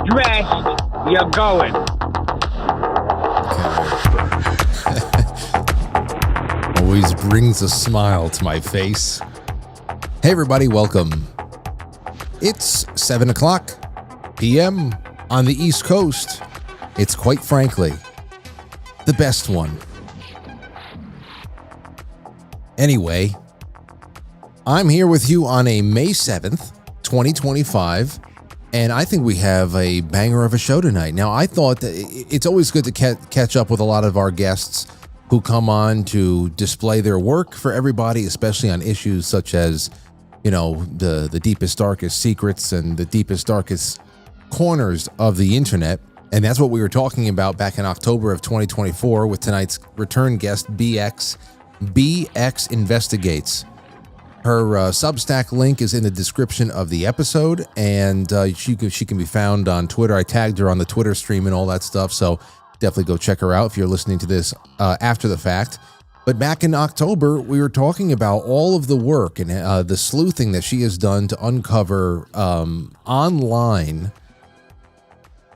dressed, you're going. Always brings a smile to my face. Hey everybody, welcome. It's 7 o'clock p.m. on the East Coast. It's Quite Frankly the best one. Anyway, I'm here with you on a May 7th, 2025, and I think we have a banger of a show tonight. Now, I thought that it's always good to catch up with a lot of our guests who come on to display their work for everybody, especially on issues such as, you know, the deepest, darkest secrets and the deepest, darkest corners of the internet. And that's what we were talking about back in October of 2024 with tonight's return guest, BX Investigates. Her Substack link is in the description of the episode, and she can be found on Twitter. I tagged her on the Twitter stream and all that stuff, so definitely go check her out if you're listening to this after the fact. But back in October, we were talking about all of the work and the sleuthing that she has done to uncover online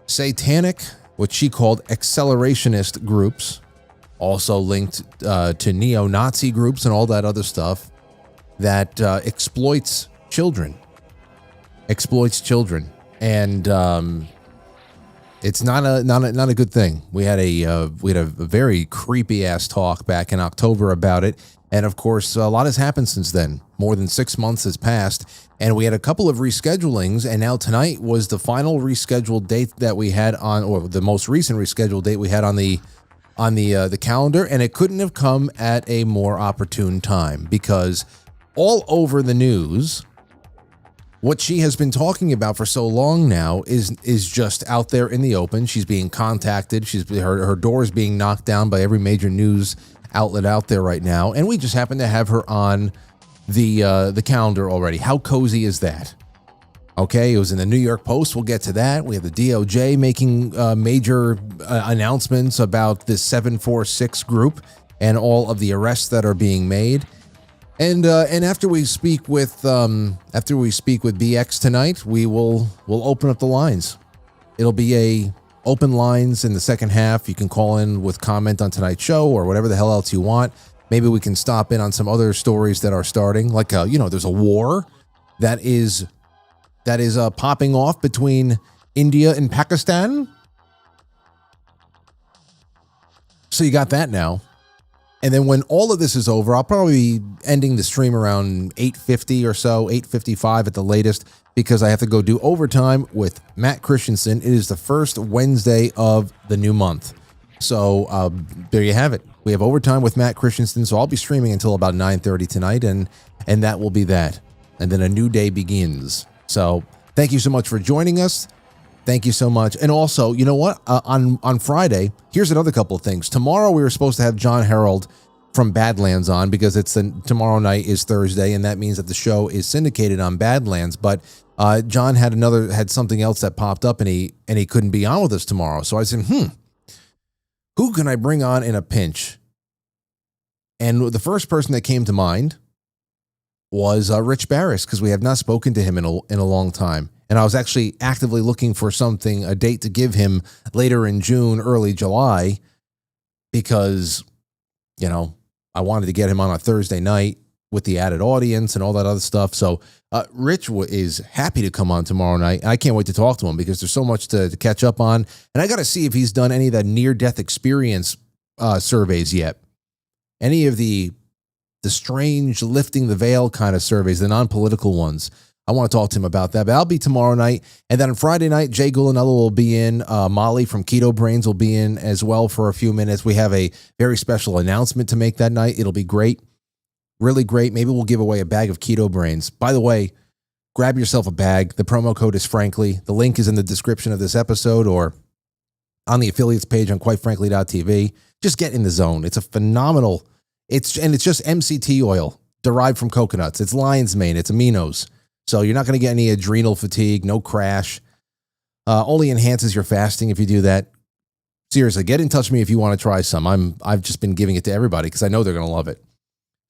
Satanic, what she called accelerationist groups, also linked to neo-Nazi groups and all that other stuff that exploits children. And it's not a good thing. We had a very creepy ass talk back in October about it, and of course a lot has happened since then. More than 6 months has passed, and we had a couple of reschedulings, and now tonight was the final rescheduled date that we had on, or the most recent rescheduled date we had on the calendar, and it couldn't have come at a more opportune time, because all over the news, what she has been talking about for so long now is just out there in the open. She's being contacted. Her door is being knocked down by every major news outlet out there right now, and we just happen to have her on the calendar already. How cozy is that? Okay, it was in the New York Post. We'll get to that. We have the DOJ making major announcements about this 746 group and all of the arrests that are being made. And after we speak with BX tonight, we'll open up the lines. It'll be a open lines in the second half. You can call in with comment on tonight's show or whatever the hell else you want. Maybe we can stop in on some other stories that are starting, like there's a war that is popping off between India and Pakistan. So you got that now. And then when all of this is over, I'll probably be ending the stream around 8:50 or so, 8:55 at the latest, because I have to go do overtime with Matt Christensen. It is the first Wednesday of the new month. So there you have it. We have overtime with Matt Christensen, so I'll be streaming until about 9:30 tonight, and that will be that. And then a new day begins. So thank you so much for joining us. Thank you so much. And also, you know what? On Friday, here's another couple of things. Tomorrow we were supposed to have John Harold from Badlands on, because tomorrow night is Thursday, and that means that the show is syndicated on Badlands. But John had something else that popped up, and he couldn't be on with us tomorrow. So I said, who can I bring on in a pinch? And the first person that came to mind was Rich Barris, because we have not spoken to him in a long time. And I was actually actively looking for a date to give him later in June, early July, because, I wanted to get him on a Thursday night with the added audience and all that other stuff. So Rich is happy to come on tomorrow night. I can't wait to talk to him, because there's so much to catch up on. And I got to see if he's done any of that near-death experience surveys yet. Any of the strange lifting the veil kind of surveys, the non-political ones. I want to talk to him about that, but I'll be tomorrow night. And then on Friday night, Jay Gulanello will be in. Molly from Keto Brainz will be in as well for a few minutes. We have a very special announcement to make that night. It'll be great. Really great. Maybe we'll give away a bag of Keto Brainz. By the way, grab yourself a bag. The promo code is Frankly. The link is in the description of this episode or on the affiliates page on quitefrankly.tv. Just get in the zone. It's a phenomenal, it's just MCT oil derived from coconuts. It's lion's mane. It's aminos. So you're not going to get any adrenal fatigue, no crash. Only enhances your fasting if you do that. Seriously, get in touch with me if you want to try some. I've just been giving it to everybody because I know they're going to love it.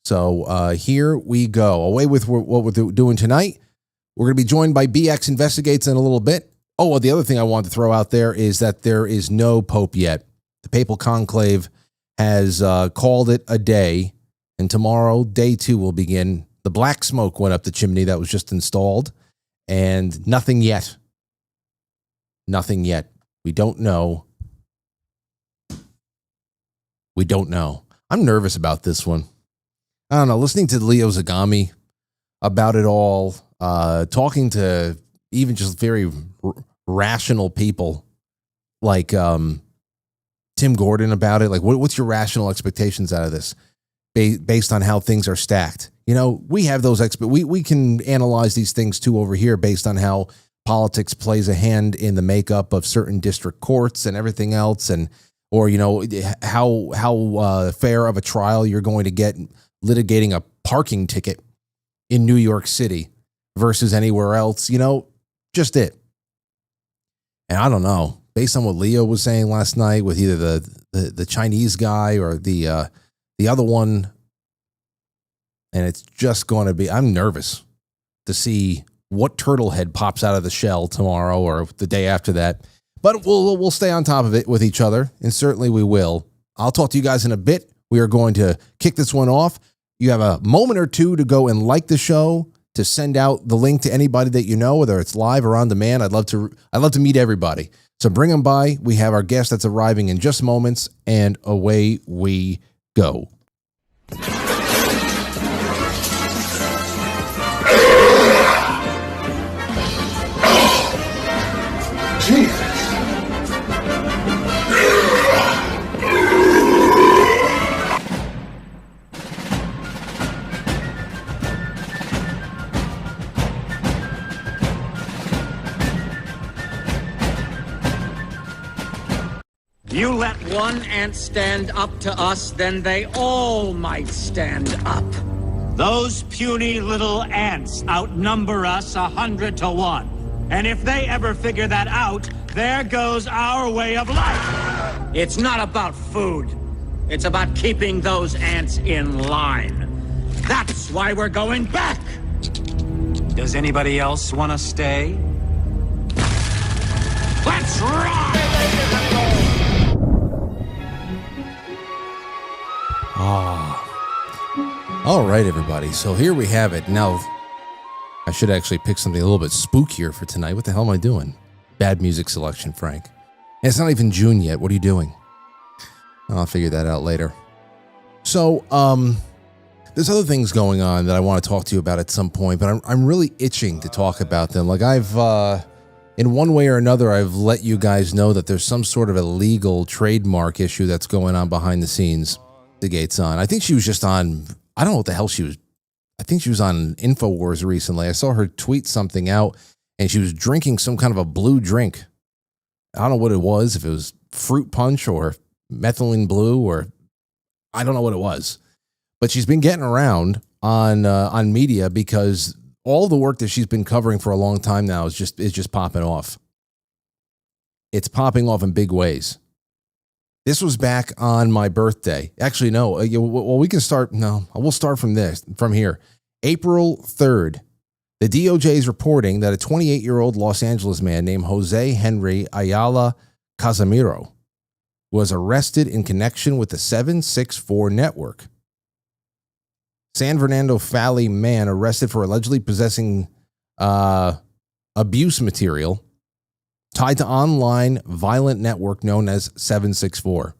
So here we go. Away with what we're doing tonight. We're going to be joined by BX Investigates in a little bit. Oh, well, the other thing I wanted to throw out there is that there is no pope yet. The papal conclave has called it a day, and tomorrow, day 2 will begin. The black smoke went up the chimney that was just installed, and nothing yet. Nothing yet. We don't know. We don't know. I'm nervous about this one. I don't know. Listening to Leo Zagami about it all, talking to even just very rational people like Tim Gordon about it. Like, what's your rational expectations out of this based on how things are stacked? You know, we have those we can analyze these things too over here based on how politics plays a hand in the makeup of certain district courts and everything else, and or you know how fair of a trial you're going to get litigating a parking ticket in New York City versus anywhere else. You know, just it. And I don't know, based on what Leo was saying last night with either the Chinese guy or the other one. And it's just going to be, I'm nervous to see what turtle head pops out of the shell tomorrow or the day after that. But we'll stay on top of it with each other, and certainly we will. I'll talk to you guys in a bit. We are going to kick this one off. You have a moment or two to go and like the show, to send out the link to anybody that you know, whether it's live or on demand. I'd love to meet everybody. So bring them by. We have our guest that's arriving in just moments, and away we go. Jesus. You let one ant stand up to us, then they all might stand up. Those puny little ants outnumber us 100 to 1. And if they ever figure that out, there goes our way of life. It's not about food. It's about keeping those ants in line. That's why we're going back. Does anybody else want to stay? Let's ride! All right, everybody. So here we have it. Now, I should actually pick something a little bit spookier for tonight. What the hell am I doing? Bad music selection, Frank. And it's not even June yet. What are you doing? I'll figure that out later. So, there's other things going on that I want to talk to you about at some point, but I'm really itching to talk about them. Like I've, in one way or another, I've let you guys know that there's some sort of illegal trademark issue that's going on behind the scenes. The gates on. I think she was just on, I don't know what the hell she was. I think she was on InfoWars recently. I saw her tweet something out, and she was drinking some kind of a blue drink. I don't know what it was, if it was fruit punch or methylene blue, or I don't know what it was. But she's been getting around on media because all the work that she's been covering for a long time now is just popping off. It's popping off in big ways. This was back on my birthday. Actually, no. Well, we can start. No, we'll start from here. April 3rd. The DOJ is reporting that a 28-year-old Los Angeles man named Jose Henry Ayala Casimiro was arrested in connection with the 764 network. San Fernando Valley man arrested for allegedly possessing abuse material tied to online violent network known as 764.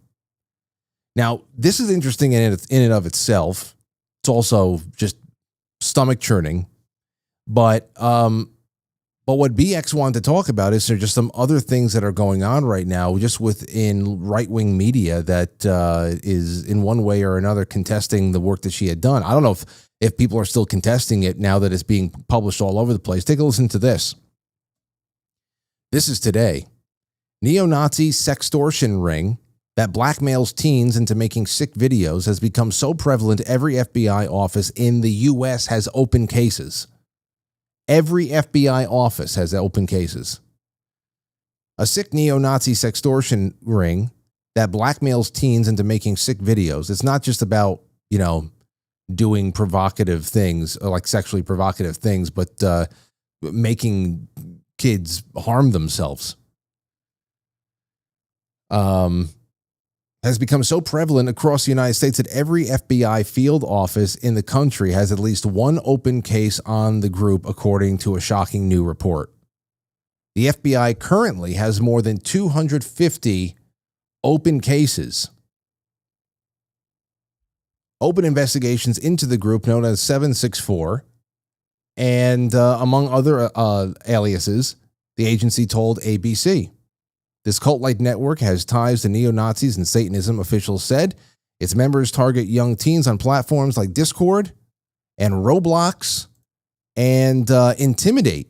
Now, this is interesting in and of itself. It's also just stomach churning. But what BX wanted to talk about is there just some other things that are going on right now just within right-wing media that is in one way or another contesting the work that she had done. I don't know if people are still contesting it now that it's being published all over the place. Take a listen to this. This is today. Neo-Nazi sextortion ring that blackmails teens into making sick videos has become so prevalent every FBI office in the U.S. has open cases. Every FBI office has open cases. A sick neo-Nazi sextortion ring that blackmails teens into making sick videos. It's not just about, doing provocative things, like sexually provocative things, but making kids harm themselves. Has become so prevalent across the United States that every FBI field office in the country has at least one open case on the group, according to a shocking new report. The FBI currently has more than 250 open cases, open investigations into the group known as 764, and among other aliases, the agency told ABC. This cult-like network has ties to neo-Nazis and Satanism, officials said. Its members target young teens on platforms like Discord and Roblox and intimidate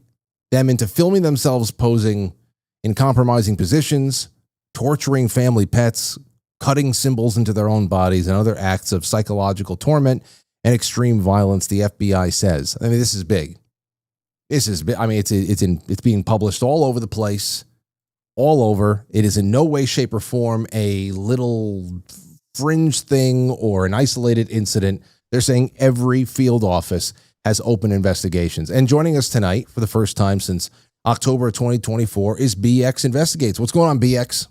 them into filming themselves posing in compromising positions, torturing family pets, cutting symbols into their own bodies, and other acts of psychological torment and extreme violence, the FBI says. I mean, this is big. This is big. I mean, it's being published all over the place. All over. It is in no way, shape, or form a little fringe thing or an isolated incident. They're saying every field office has open investigations. And joining us tonight for the first time since October 2024 is BX Investigates. What's going on, BX?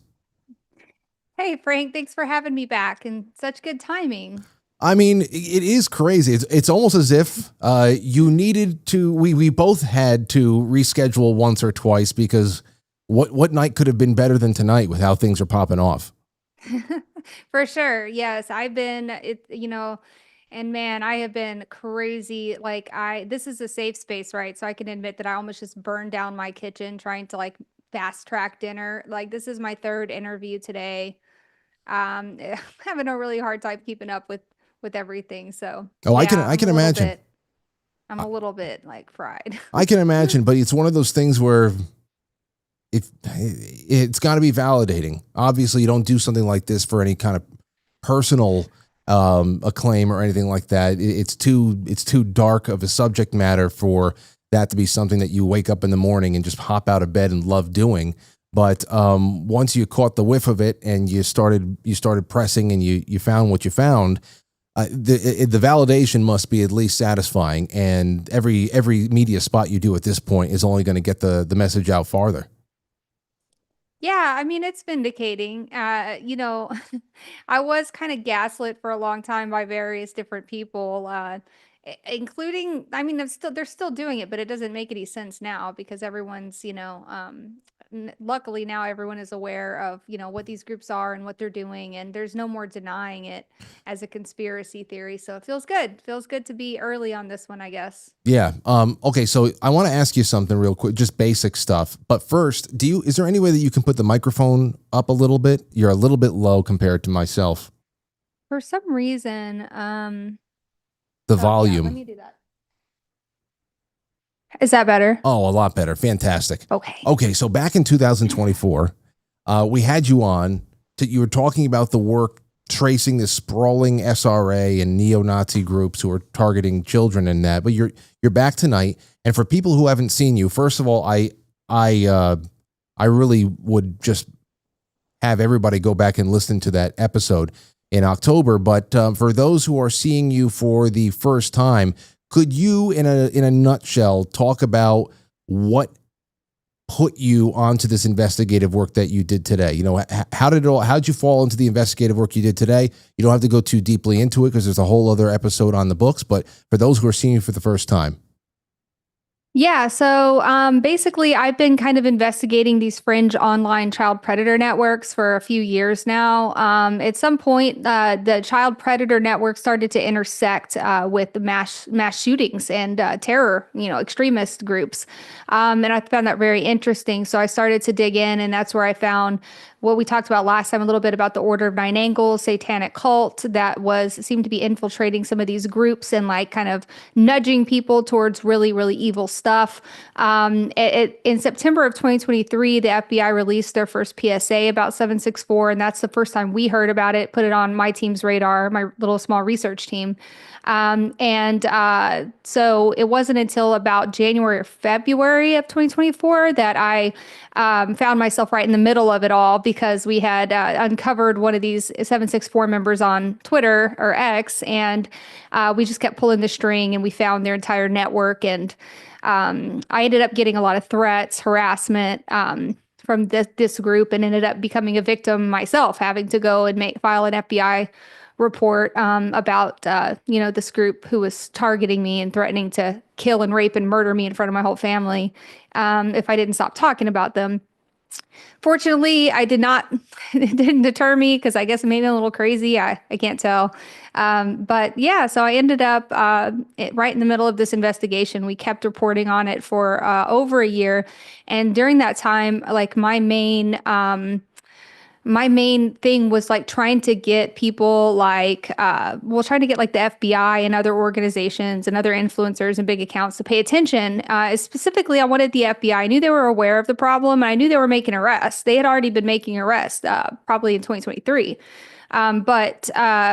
Hey, Frank. Thanks for having me back, and such good timing. I mean, it is crazy. It's almost as if you needed to, we both had to reschedule once or twice because what night could have been better than tonight with how things are popping off? For sure. Yes, I've been, and man, I have been crazy. This is a safe space, right? So I can admit that I almost just burned down my kitchen trying to fast track dinner. This is my third interview today. Having a really hard time keeping up with everything. So, I can imagine. I'm a little bit fried. I can imagine, but it's one of those things where it's got to be validating. Obviously, you don't do something like this for any kind of personal acclaim or anything like that. It's too dark of a subject matter for that to be something that you wake up in the morning and just hop out of bed and love doing. But once you caught the whiff of it and you started pressing and you found what you found, the validation must be at least satisfying. And every media spot you do at this point is only going to get the message out farther. Yeah, I mean, it's vindicating. I was kind of gaslit for a long time by various different people, including, I mean, they're still doing it, but it doesn't make any sense now because everyone's, luckily now everyone is aware of, what these groups are and what they're doing, and there's no more denying it as a conspiracy theory. So it feels good. Feels good to be early on this one, I guess. Yeah. Okay. So I want to ask you something real quick, just basic stuff. But first, is there any way that you can put the microphone up a little bit? You're a little bit low compared to myself. For some reason, the volume. Yeah, let me do that. Is that better? Oh, a lot better. Fantastic. Okay. So back in 2024, we had you on. You were talking about the work tracing the sprawling SRA and neo-Nazi groups who are targeting children and that. But you're back tonight. And for people who haven't seen you, first of all, I really would just have everybody go back and listen to that episode in October. But for those who are seeing you for the first time, could you, in a nutshell, talk about what put you onto this investigative work that you did today? How'd you fall into the investigative work you did today? You don't have to go too deeply into it because there's a whole other episode on the books, but for those who are seeing you for the first time. Yeah, so basically, I've been kind of investigating these fringe online child predator networks for a few years now. At some point, the child predator network started to intersect with the mass shootings and terror, extremist groups. And I found that very interesting. So I started to dig in, and that's where I found what we talked about last time, a little bit about the Order of Nine Angles, Satanic cult that seemed to be infiltrating some of these groups and kind of nudging people towards really, really evil stuff. In September of 2023, the FBI released their first PSA about 764, and that's the first time we heard about it, put it on my team's radar, my little small research team. So it wasn't until about January or February of 2024 that I found myself right in the middle of it all, because we had uncovered one of these 764 members on Twitter or X, and we just kept pulling the string, and we found their entire network. And I ended up getting a lot of threats, harassment, from this group, and ended up becoming a victim myself, having to go and file an FBI report about this group who was targeting me and threatening to kill and rape and murder me in front of my whole family if I didn't stop talking about them. Fortunately, I did not, it didn't deter me because I guess it made me a little crazy. I can't tell. But yeah, so I ended up right in the middle of this investigation. We kept reporting on it for over a year. And during that time, like my main thing was like trying to get people trying to get like the FBI and other organizations and other influencers and big accounts to pay attention. Specifically, I wanted the FBI. I knew they were aware of the problem, and I knew they were making arrests. They had already been making arrests probably in 2023. But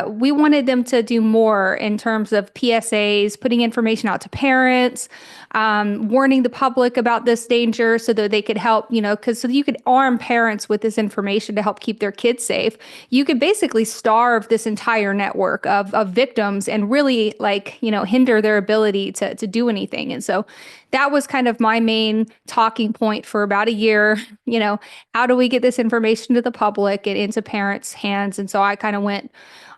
we wanted them to do more in terms of PSAs, putting information out to parents, warning the public about this danger so that they could help, so you could arm parents with this information to help keep their kids safe. You could basically starve this entire network of victims and really hinder their ability to do anything. And so that was kind of my main talking point for about a year. How do we get this information to the public and into parents' hands? And so I kind of went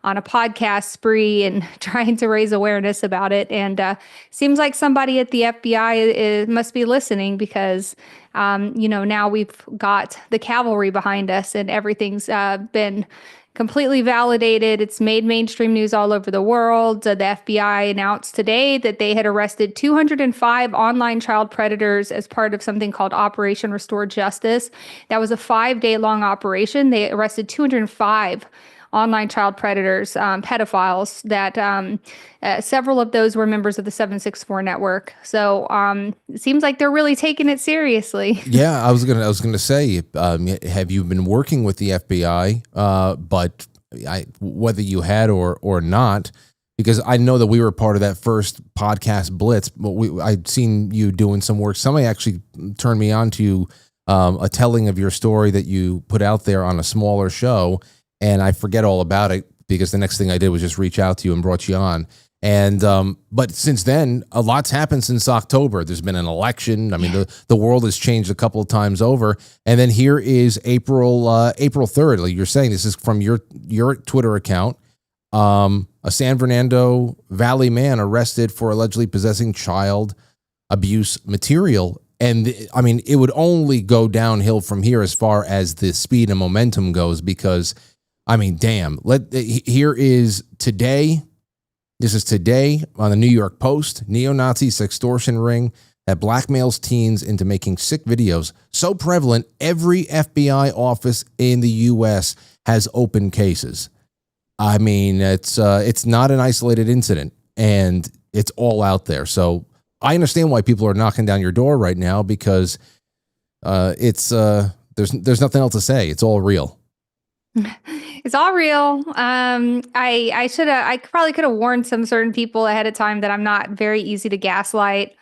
on a podcast spree and trying to raise awareness about it. And seems like somebody at the FBI must be listening because, now we've got the cavalry behind us and everything's been completely validated. It's made mainstream news all over the world. The FBI announced today that they had arrested 205 online child predators as part of something called Operation Restore Justice. That was a 5-day long operation. They arrested 205 online child predators, pedophiles, that several of those were members of the 764 network. So it seems like they're really taking it seriously. Yeah, I was gonna say, have you been working with the FBI? But whether you had or not, because I know that we were part of that first podcast blitz. But I'd seen you doing some work. Somebody actually turned me on to a telling of your story that you put out there on a smaller show. And I forget all about it because the next thing I did was just reach out to you and brought you on. And but since then, a lot's happened since October. There's been an election. I mean, the world has changed a couple of times over. And then here is April 3rd. Like you're saying, this is from your Twitter account. A San Fernando Valley man arrested for allegedly possessing child abuse material. And I mean, it would only go downhill from here as far as the speed and momentum goes because, I mean, damn. Here is today. This is today on the New York Post. Neo-Nazi sextortion ring that blackmails teens into making sick videos. So prevalent, every FBI office in the U.S. has open cases. I mean, it's not an isolated incident, and it's all out there. So I understand why people are knocking down your door right now because there's nothing else to say. It's all real. It's all real. I probably could have warned some certain people ahead of time that I'm not very easy to gaslight.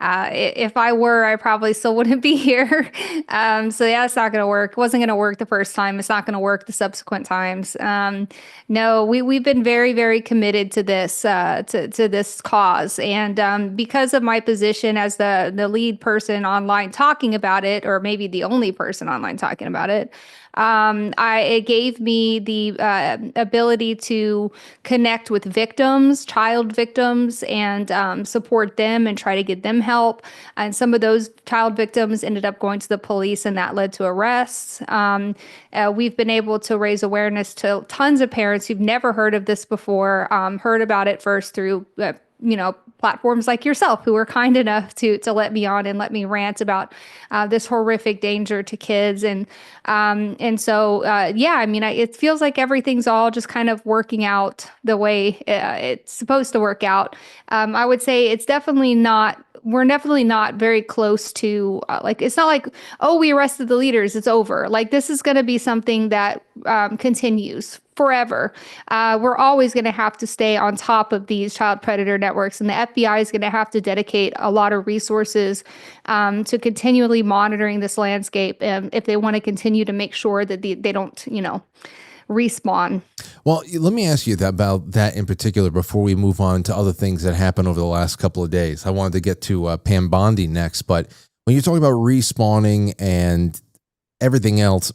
If I were, I probably still wouldn't be here. So yeah, it's not going to work. It wasn't going to work the first time. It's not going to work the subsequent times. No, we've been very, very committed to this, to this cause. And, because of my position as the lead person online talking about it, or maybe the only person online talking about it, it gave me the ability to connect with victims, child victims, and support them and try to get them help. And some of those child victims ended up going to the police, and that led to arrests. We've been able to raise awareness to tons of parents who've never heard of this before, heard about it first through platforms like yourself, who were kind enough to let me on and let me rant about this horrific danger to kids. And so, I mean, it feels like everything's all just kind of working out the way it's supposed to work out. I would say it's definitely not. We're definitely not very close to it's not like, oh, we arrested the leaders, it's over. Like, this is going to be something that continues forever. We're always going to have to stay on top of these child predator networks, and the FBI is going to have to dedicate a lot of resources to continually monitoring this landscape if they want to continue to make sure that they don't, respawn. Well, let me ask you about that in particular before we move on to other things that happened over the last couple of days. I wanted to get to Pam Bondi next, but when you're talking about respawning and everything else,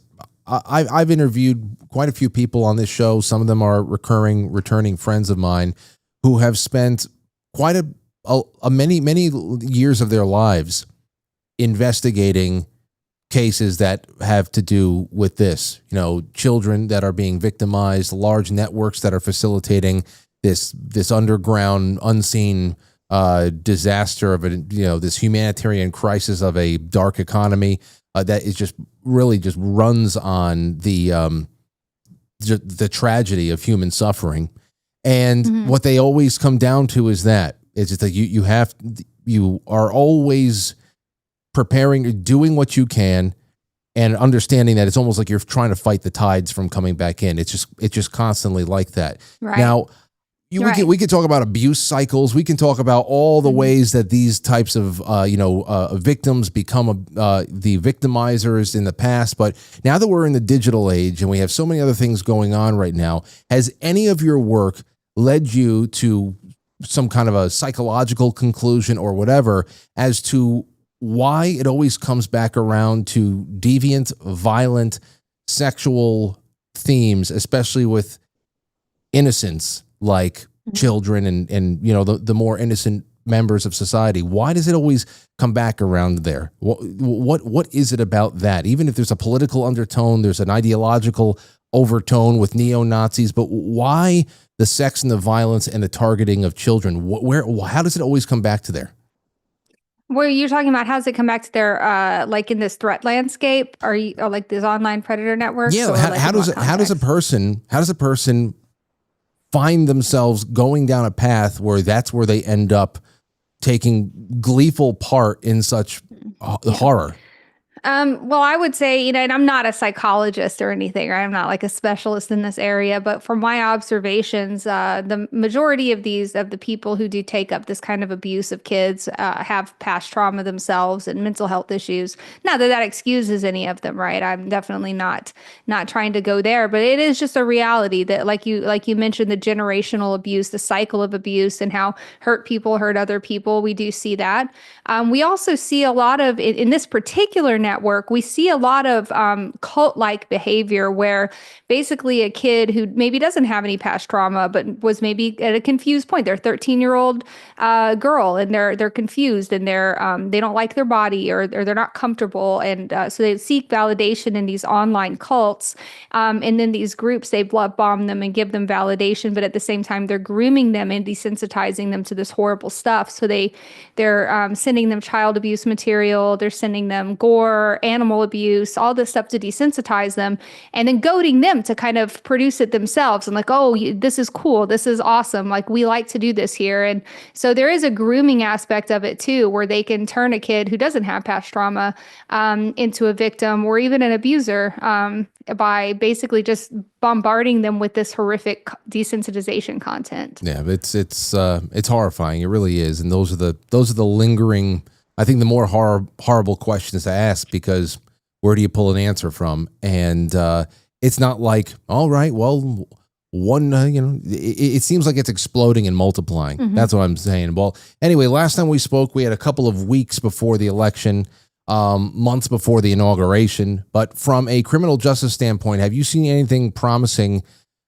I've interviewed quite a few people on this show. Some of them are returning friends of mine who have spent quite a many years of their lives investigating cases that have to do with this, children that are being victimized, large networks that are facilitating this underground, unseen disaster of this humanitarian crisis of a dark economy that is just runs on the tragedy of human suffering. And what they always come down to is that it's just that you are always preparing, doing what you can, and understanding that it's almost like you're trying to fight the tides from coming back in. It's just constantly like that. Right. Now, we can talk about abuse cycles. We can talk about all the ways that these types of victims become the victimizers in the past. But now that we're in the digital age and we have so many other things going on right now, has any of your work led you to some kind of a psychological conclusion or whatever as to why it always comes back around to deviant, violent, sexual themes, especially with innocents like children and the more innocent members of society? Why does it always come back around there? What is it about that? Even if there's a political undertone, there's an ideological overtone with neo-Nazis, but why the sex and the violence and the targeting of children? How does it always come back to there? Well, you're talking about how does it come back to their like in this threat landscape? Or like these online predator networks? Yeah. How does a person find themselves going down a path where that's where they end up taking gleeful part in such horror? Well, I would say, and I'm not a psychologist or anything, or I'm not like a specialist in this area, but from my observations, the majority of the people who do take up this kind of abuse of kids have past trauma themselves and mental health issues. Not that excuses any of them, right? I'm definitely not trying to go there, but it is just a reality that, like you mentioned, the generational abuse, the cycle of abuse, and how hurt people hurt other people. We do see that. We also see a lot of in this particular network, we see a lot of cult-like behavior where basically a kid who maybe doesn't have any past trauma, but was maybe at a confused point. They're a 13-year-old girl, and they're confused, and they don't like their body, or they're not comfortable, and so they seek validation in these online cults, and then these groups, they love bomb them and give them validation, but at the same time they're grooming them and desensitizing them to this horrible stuff. So they're sending them child abuse material, they're sending them gore, animal abuse, all this stuff to desensitize them, and then goading them to kind of produce it themselves. And like, oh, this is cool, this is awesome, like we like to do this here. And so there is a grooming aspect of it too, where they can turn a kid who doesn't have past trauma into a victim or even an abuser by basically just bombarding them with this horrific desensitization content. Yeah, it's horrifying. It really is. And those are the lingering, I think, the more horrible questions to ask, because where do you pull an answer from? And it's not like, all right, well, one, it seems like it's exploding and multiplying. Mm-hmm. That's what I'm saying. Well, anyway, last time we spoke, we had a couple of weeks before the election, months before the inauguration. But from a criminal justice standpoint, have you seen anything promising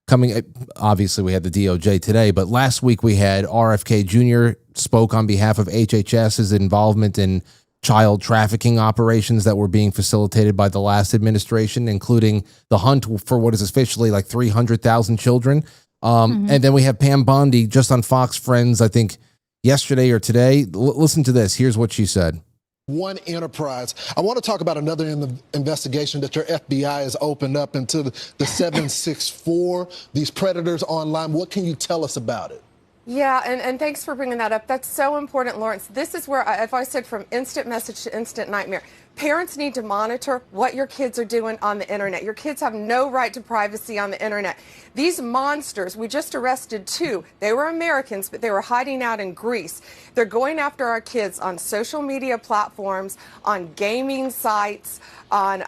coming? Obviously, we had the DOJ today, but last week we had RFK Jr. spoke on behalf of HHS's involvement in child trafficking operations that were being facilitated by the last administration, including the hunt for what is officially like 300,000 children. And then we have Pam Bondi just on Fox Friends, I think yesterday or today. Listen to this. Here's what she said. One enterprise. I want to talk about another investigation that your FBI has opened up into the 764, these predators online. What can you tell us about it? Yeah, and thanks for bringing that up. That's so important, Lawrence. This is where I've always said, from instant message to instant nightmare. Parents need to monitor what your kids are doing on the internet. Your kids have no right to privacy on the internet. These monsters, we just arrested 2. They were Americans, but they were hiding out in Greece. They're going after our kids on social media platforms, on gaming sites, on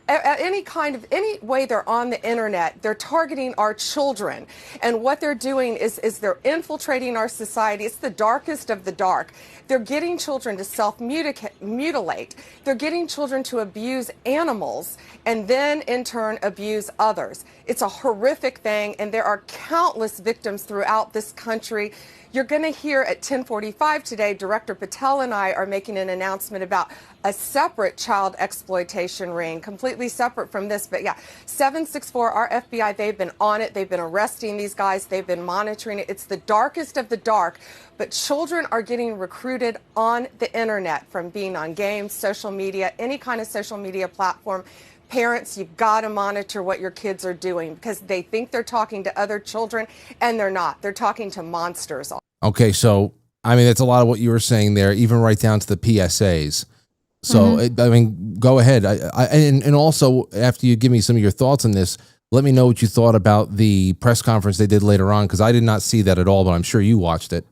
any way they're on the internet. They're targeting our children. And what they're doing is they're infiltrating our society. It's the darkest of the dark. They're getting children to self-mutilate. They're getting children to abuse animals and then in turn abuse others. It's a horrific thing, and there are countless victims throughout this country. You're going to hear at 10:45 today, Director Patel and I are making an announcement about a separate child exploitation ring, completely separate from this. But yeah, 764, our FBI, they've been on it. They've been arresting these guys. They've been monitoring it. It's the darkest of the dark. But children are getting recruited on the internet from being on games, social media, any kind of social media platform. Parents, you've got to monitor what your kids are doing because they think they're talking to other children and they're not. They're talking to monsters. Okay, so I mean that's a lot of what you were saying there, even right down to the PSAs. So I mean, go ahead. And also after you give me some of your thoughts on this, let me know what you thought about the press conference they did later on because I did not see that at all, but I'm sure you watched it.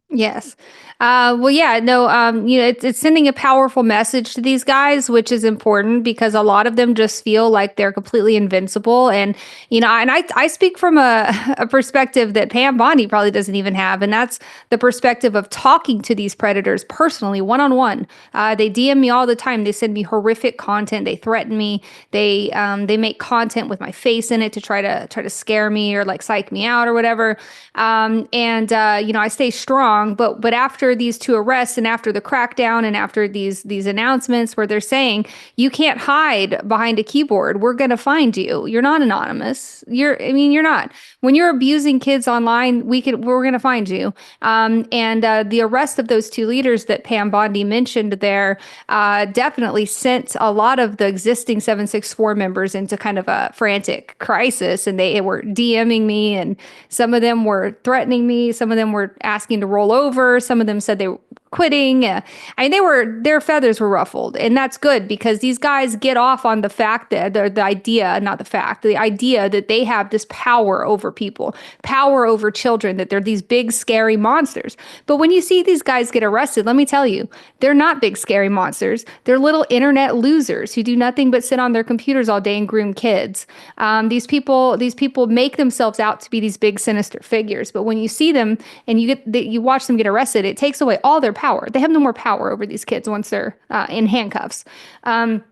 Yes. Well, yeah, no, it's sending a powerful message to these guys, which is important because a lot of them just feel like they're completely invincible. And, and I speak from a perspective that Pam Bondi probably doesn't even have. And that's the perspective of talking to these predators personally, one-on-one. They DM me all the time. They send me horrific content. They threaten me. They make content with my face in it to try to scare me or like psych me out or whatever. I stay strong, but after these 2 arrests and after the crackdown and after these announcements where they're saying you can't hide behind a keyboard, we're going to find you. You're not anonymous. You're not. When you're abusing kids online, we're going to find you. The arrest of those 2 leaders that Pam Bondi mentioned there definitely sent a lot of the existing 764 members into kind of a frantic crisis, and they were DMing me, and some of them were threatening me. Some of them were asking to roll over. Some of them said they were quitting. Their feathers were ruffled, and that's good because these guys get off on the fact that the idea that they have this power over people, power over children, that they're these big scary monsters. But when you see these guys get arrested, let me tell you, they're not big scary monsters. They're little internet losers who do nothing but sit on their computers all day and groom kids. These people make themselves out to be these big sinister figures, but when you see them and you watch them get arrested, it takes away all their power. They have no more power over these kids once they're in handcuffs. And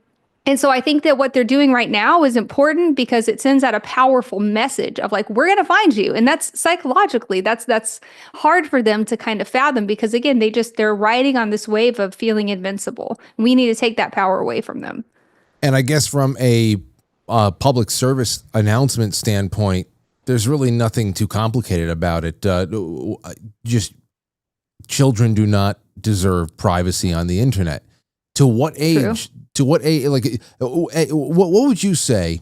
so I think that what they're doing right now is important because it sends out a powerful message of like, we're going to find you. And that's psychologically, that's hard for them to kind of fathom because again, they're riding on this wave of feeling invincible. We need to take that power away from them. And I guess from a public service announcement standpoint, there's really nothing too complicated about it. Just children do not deserve privacy on the internet. To what age? True. To what age? Like, what would you say?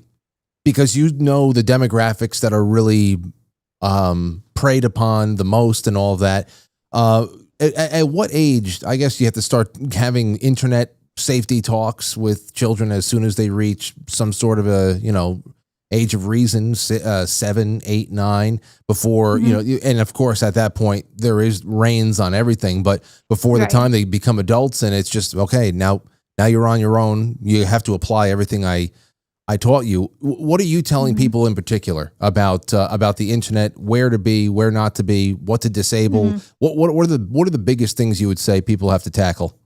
Because you know the demographics that are really preyed upon the most and all of that. At what age? I guess you have to start having internet safety talks with children as soon as they reach some sort of a age of reason, 7, 8, 9, before, and of course at that point there is reins on everything, but before the time they become adults and it's just, okay, now you're on your own. You have to apply everything I taught you. What are you telling people in particular about the internet, where to be, where not to be, what to disable? What are the biggest things you would say people have to tackle?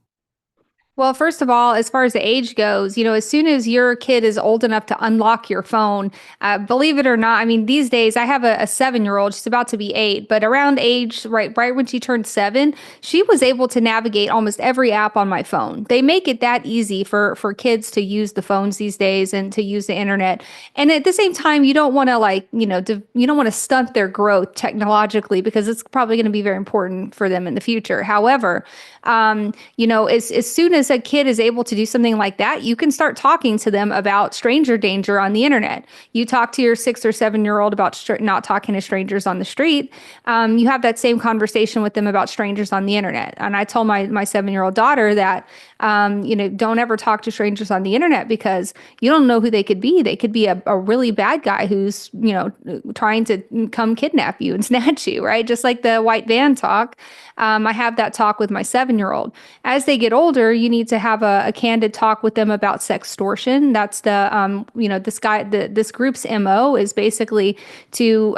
Well, first of all, as far as the age goes, as soon as your kid is old enough to unlock your phone, believe it or not, I mean, these days I have a 7-year-old, she's about to be 8, but around age, right when she turned 7, she was able to navigate almost every app on my phone. They make it that easy for kids to use the phones these days and to use the internet. And at the same time, you don't want to you don't want to stunt their growth technologically because it's probably going to be very important for them in the future. However, as soon as as a kid is able to do something like that, you can start talking to them about stranger danger on the internet. You talk to your 6 or 7-year-old about not talking to strangers on the street. You have that same conversation with them about strangers on the internet. And I told my 7-year-old daughter that, don't ever talk to strangers on the internet because you don't know who they could be. They could be a really bad guy who's, trying to come kidnap you and snatch you, right? Just like the white van talk. I have that talk with my 7-year-old. As they get older, you need to have a candid talk with them about sextortion. That's this group's MO is basically to,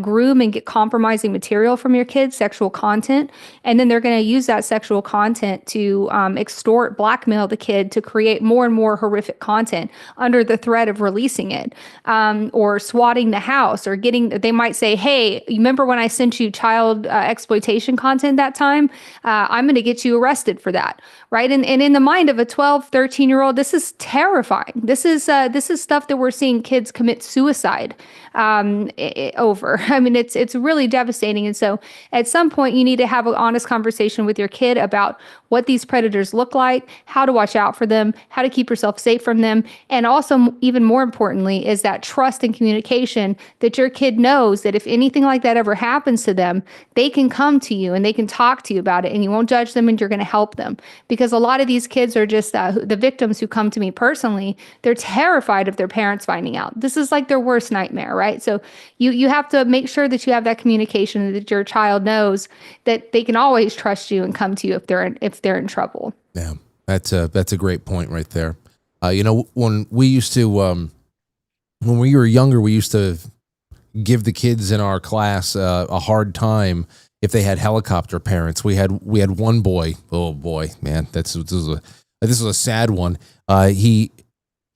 groom and get compromising material from your kids, sexual content. And then they're going to use that sexual content to extort, blackmail the kid to create more and more horrific content under the threat of releasing it, or swatting the house, or they might say, hey, you remember when I sent you child exploitation content that time? I'm going to get you arrested for that, right? And in the mind of a 12, 13-year-old, this is terrifying. This is stuff that we're seeing kids commit suicide over. I mean, it's really devastating. And so at some point you need to have an honest conversation with your kid about what these predators look like, how to watch out for them, how to keep yourself safe from them. And also, even more importantly, is that trust and communication, that your kid knows that if anything like that ever happens to them, they can come to you and they can talk to you about it, and you won't judge them and you're going to help them. Because a lot of these kids are just the victims who come to me personally. They're terrified of their parents finding out. This is like their worst nightmare, right? So you have to make sure that you have that communication, that your child knows that they can always trust you and come to you if they're in trouble. Yeah, that's a great point right there. When we used to, when we were younger, we used to give the kids in our class a hard time if they had helicopter parents. We had one boy. Oh boy, man, this was a sad one. He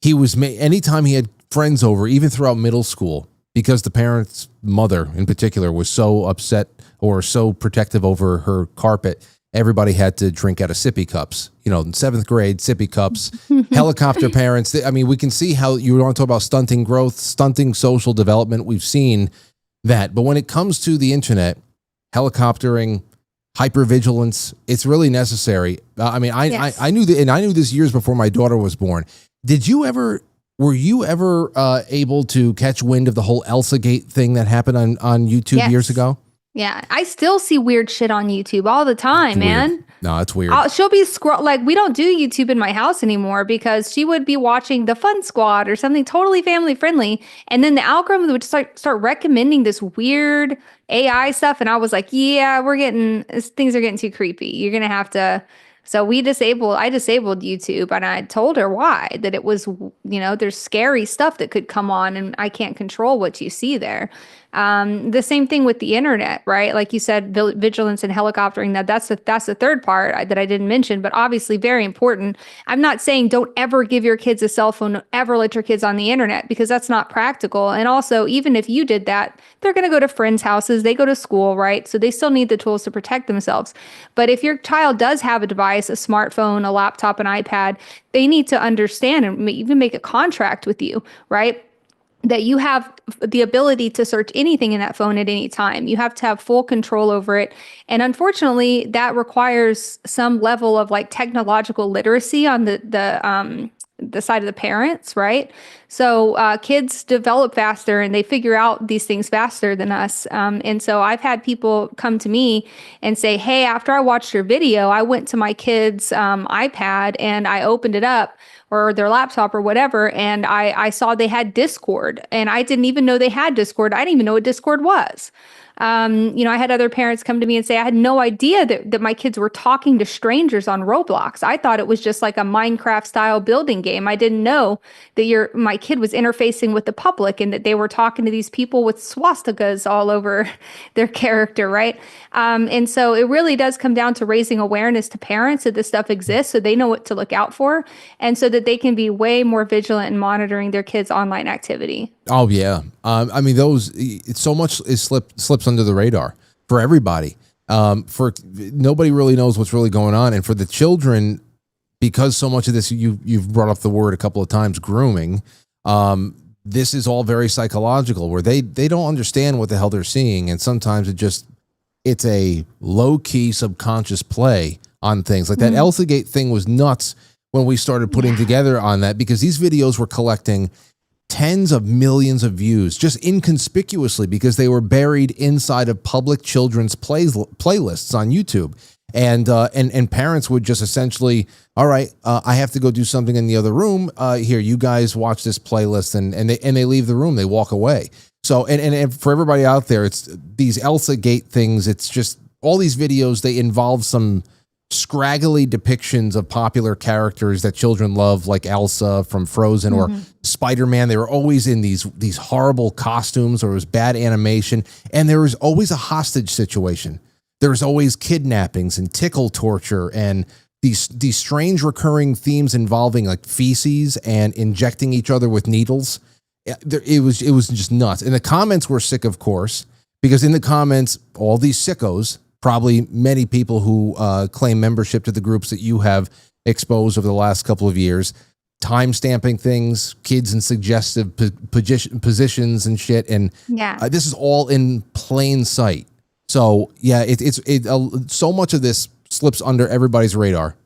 was anytime he had friends over, even throughout middle school, because the parent's mother in particular was so upset or so protective over her carpet, everybody had to drink out of sippy cups. In 7th grade, sippy cups. Helicopter parents. We can see how you want to talk about stunting growth, stunting social development. We've seen that. But when it comes to the internet, helicoptering, hypervigilance, it's really necessary. Yes. I knew that, and I knew this years before my daughter was born. Were you ever able to catch wind of the whole Elsa Gate thing that happened on YouTube years ago? Yeah, I still see weird shit on YouTube all the time, man. No, it's weird. She'll be we don't do YouTube in my house anymore because she would be watching the Fun Squad or something totally family friendly, and then the algorithm would start recommending this weird AI stuff, and I was like, yeah, things are getting too creepy. You're gonna have to. So I disabled YouTube, and I told her why, that it was, there's scary stuff that could come on and I can't control what you see there. The same thing with the internet, right? Like you said, vigilance and helicoptering, that's the third part that I didn't mention, but obviously very important. I'm not saying don't ever give your kids a cell phone, don't ever let your kids on the internet, because that's not practical. And also, even if you did that, they're going to go to friends' houses, they go to school, right? So they still need the tools to protect themselves. But if your child does have a device, a smartphone, a laptop, an iPad, they need to understand and even make a contract with you, right? That you have the ability to search anything in that phone at any time. You have to have full control over it. And unfortunately, that requires some level of technological literacy on the side of the parents, right? So kids develop faster and they figure out these things faster than us. And so I've had people come to me and say, hey, after I watched your video, I went to my kid's iPad and I opened it up, or their laptop or whatever, and I saw they had Discord, and I didn't even know they had Discord. I didn't even know what Discord was. I had other parents come to me and say, I had no idea that my kids were talking to strangers on Roblox. I thought it was just like a Minecraft style building game. I didn't know that my kid was interfacing with the public and that they were talking to these people with swastikas all over their character, right? And so it really does come down to raising awareness to parents that this stuff exists so they know what to look out for, and so that they can be way more vigilant in monitoring their kids' online activity. Oh yeah. So much slips under the radar for everybody. For nobody really knows what's really going on. And for the children, because so much of this, you've brought up the word a couple of times, grooming. This is all very psychological, where they don't understand what the hell they're seeing. And sometimes it's a low key subconscious play on things. Like that ElsaGate thing was nuts when we started putting together on that, because these videos were collecting tens of millions of views just inconspicuously because they were buried inside of public children's playlists on YouTube. And parents would just essentially, all right, I have to go do something in the other room. Here, you guys watch this playlist, and they leave the room. They walk away. So, and for everybody out there, it's these ElsaGate things. It's just all these videos. They involve some scraggly depictions of popular characters that children love, like Elsa from Frozen or Spider-Man. They were always in these horrible costumes, or it was bad animation, and there was always a hostage situation. There's always kidnappings and tickle torture and these strange recurring themes involving like feces and injecting each other with needles. It was just nuts. And the comments were sick, of course, because in the comments, all these sickos, probably many people who claim membership to the groups that you have exposed over the last couple of years, time stamping things, kids in suggestive positions and shit. And this is all in plain sight. So yeah, so much of this slips under everybody's radar.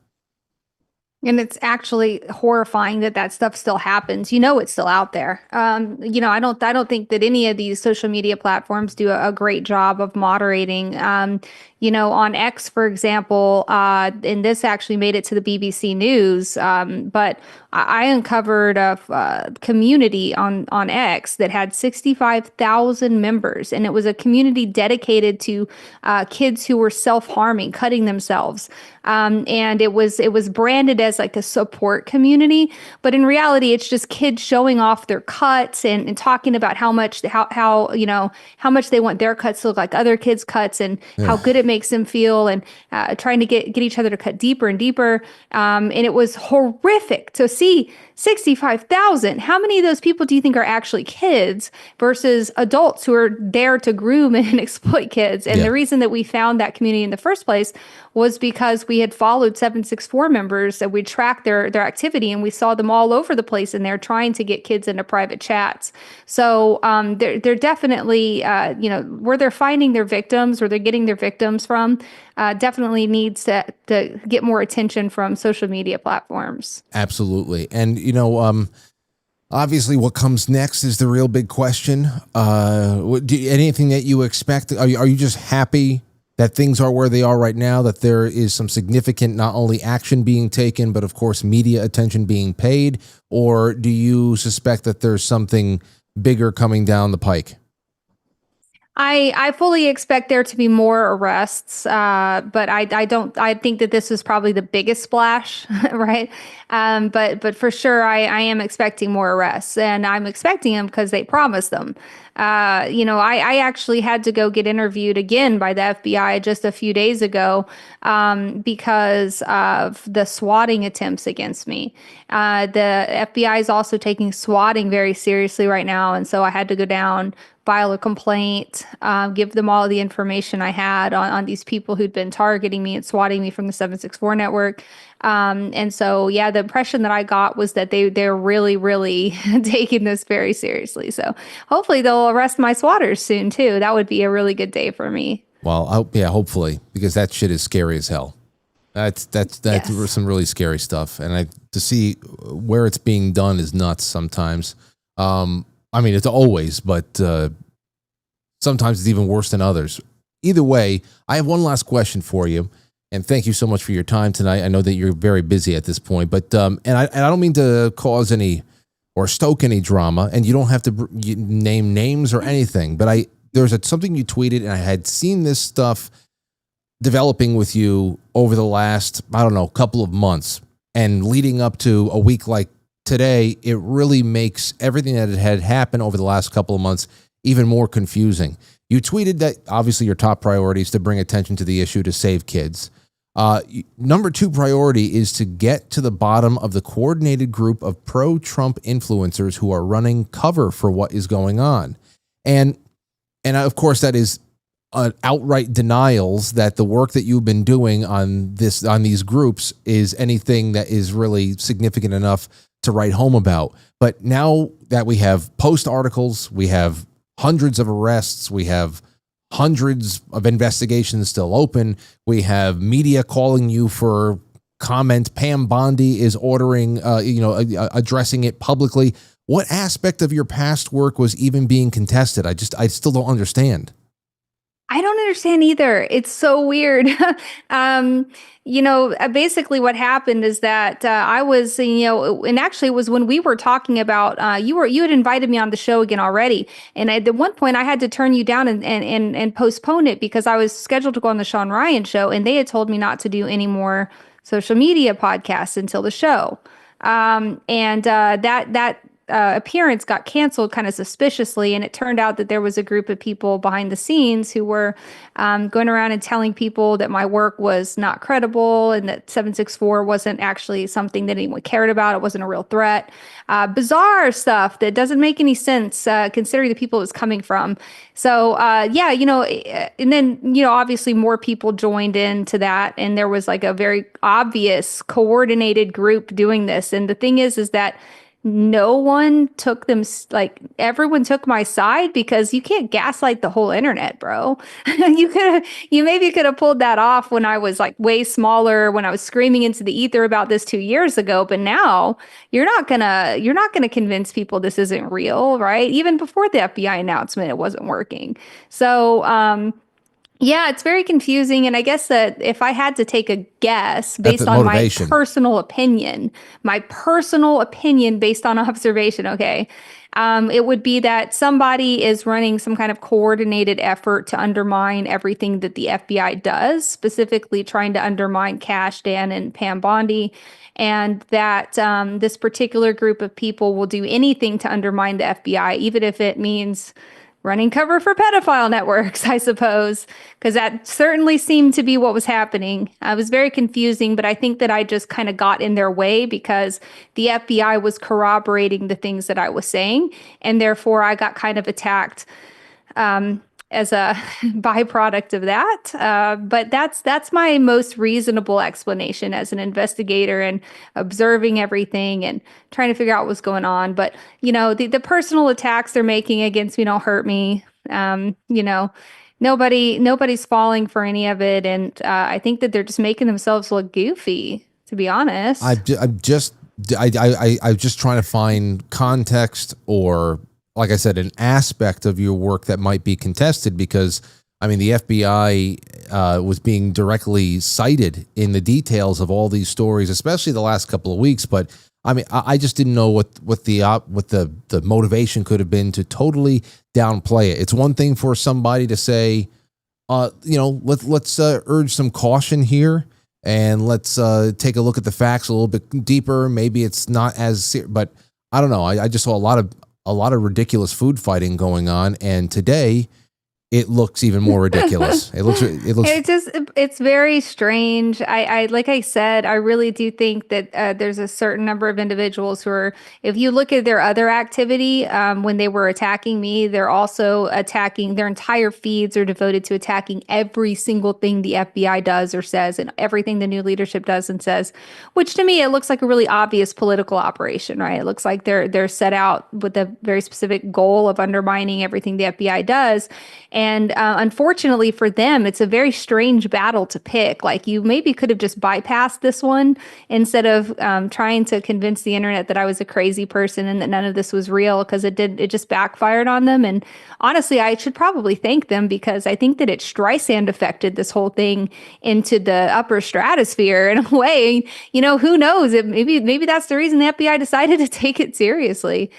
And it's actually horrifying that stuff still happens. It's still out there. I don't think that any of these social media platforms do a great job of moderating. On X, for example, and this actually made it to the BBC News, but I uncovered a community on X that had 65,000 members, and it was a community dedicated to kids who were self-harming, cutting themselves. And it was branded as like a support community, but in reality, it's just kids showing off their cuts and talking about how much they want their cuts to look like other kids' cuts, and how good it makes them feel, and trying to get each other to cut deeper and deeper. And it was horrific to see 65,000. How many of those people do you think are actually kids versus adults who are there to groom and exploit kids? And the reason that we found that community in the first place was because we had followed 764 members, and we tracked their activity, and we saw them all over the place, and they're trying to get kids into private chats. So they're definitely, where they're finding their victims, or they're getting their victims from, definitely needs to get more attention from social media platforms. Absolutely. And, obviously what comes next is the real big question. Anything that you expect? Are you just happy that things are where they are right now, that there is some significant, not only action being taken, but of course media attention being paid? Or do you suspect that there's something bigger coming down the pike? I fully expect there to be more arrests, but I think that this is probably the biggest splash, right? But for sure, I am expecting more arrests, and I'm expecting them because they promised them. I actually had to go get interviewed again by the FBI just a few days ago because of the swatting attempts against me. The FBI is also taking swatting very seriously right now, and so I had to go down, file a complaint, give them all the information I had on these people who'd been targeting me and swatting me from the 764 network. And so, the impression that I got was that they're really, really taking this very seriously. So hopefully they'll arrest my swatters soon too. That would be a really good day for me. Well, hopefully, because that shit is scary as hell. That's some really scary stuff. And to see where it's being done is nuts sometimes. It's always, but sometimes it's even worse than others. Either way, I have one last question for you, and thank you so much for your time tonight. I know that you're very busy at this point, but and I don't mean to cause any or stoke any drama, and you don't have to name names or anything, but there's something you tweeted, and I had seen this stuff developing with you over the last, couple of months, and leading up to a week like today, it really makes everything that had happened over the last couple of months even more confusing. You tweeted that obviously your top priority is to bring attention to the issue to save kids. Number 2 priority is to get to the bottom of the coordinated group of pro-Trump influencers who are running cover for what is going on. And of course, that is outright denials that the work that you've been doing on these groups is anything that is really significant enough to write home about. But now that we have post articles, we have hundreds of arrests, we have hundreds of investigations still open. We have media calling you for comment. Pam Bondi is ordering, addressing it publicly. What aspect of your past work was even being contested? I still don't understand. I don't understand either. It's so weird. Basically what happened is that I was, and actually it was when we were talking about, you had invited me on the show again already. And at one point I had to turn you down and postpone it because I was scheduled to go on the Sean Ryan show, and they had told me not to do any more social media podcasts until the show. That appearance got canceled kind of suspiciously, and it turned out that there was a group of people behind the scenes who were going around and telling people that my work was not credible and that 764 wasn't actually something that anyone cared about. It wasn't a real threat. Bizarre stuff that doesn't make any sense considering the people it was coming from. So and then obviously more people joined into that, and there was like a very obvious coordinated group doing this. And the thing is that no one took them, like everyone took my side, because you can't gaslight the whole internet, bro. You maybe could have pulled that off when I was like way smaller, when I was screaming into the ether about this 2 years ago. But now you're not gonna convince people this isn't real, right? Even before the FBI announcement, it wasn't working. So, yeah, it's very confusing. And I guess that if I had to take a guess based on my personal opinion based on observation, okay, it would be that somebody is running some kind of coordinated effort to undermine everything that the FBI does, specifically trying to undermine Cash, Dan, and Pam Bondi. And that this particular group of people will do anything to undermine the FBI, even if it means running cover for pedophile networks, I suppose, because that certainly seemed to be what was happening. It was very confusing, but I think that I just kind of got in their way because the FBI was corroborating the things that I was saying, and therefore I got kind of attacked as a byproduct of that. But that's my most reasonable explanation as an investigator and observing everything and trying to figure out what's going on. But, the personal attacks they're making against me don't hurt me. Nobody's falling for any of it. And I think that they're just making themselves look goofy, to be honest. I'm just trying to find context or, like I said, an aspect of your work that might be contested, because the FBI was being directly cited in the details of all these stories, especially the last couple of weeks. But I just didn't know what the motivation could have been to totally downplay it. It's one thing for somebody to say, let's urge some caution here and let's take a look at the facts a little bit deeper. Maybe it's not as serious, but I don't know. I just saw a lot of ridiculous food fighting going on, and today it looks even more ridiculous. It looks. It's very strange. Like I said, I really do think that there's a certain number of individuals who are, if you look at their other activity, when they were attacking me, they're also attacking, their entire feeds are devoted to attacking every single thing the FBI does or says, and everything the new leadership does and says, which to me, it looks like a really obvious political operation, right? It looks like they're set out with a very specific goal of undermining everything the FBI does. And unfortunately for them, it's a very strange battle to pick. Like, you maybe could have just bypassed this one instead of trying to convince the internet that I was a crazy person and that none of this was real, because it just backfired on them. And honestly, I should probably thank them, because I think that it Streisand affected this whole thing into the upper stratosphere in a way. Who knows? Maybe that's the reason the FBI decided to take it seriously.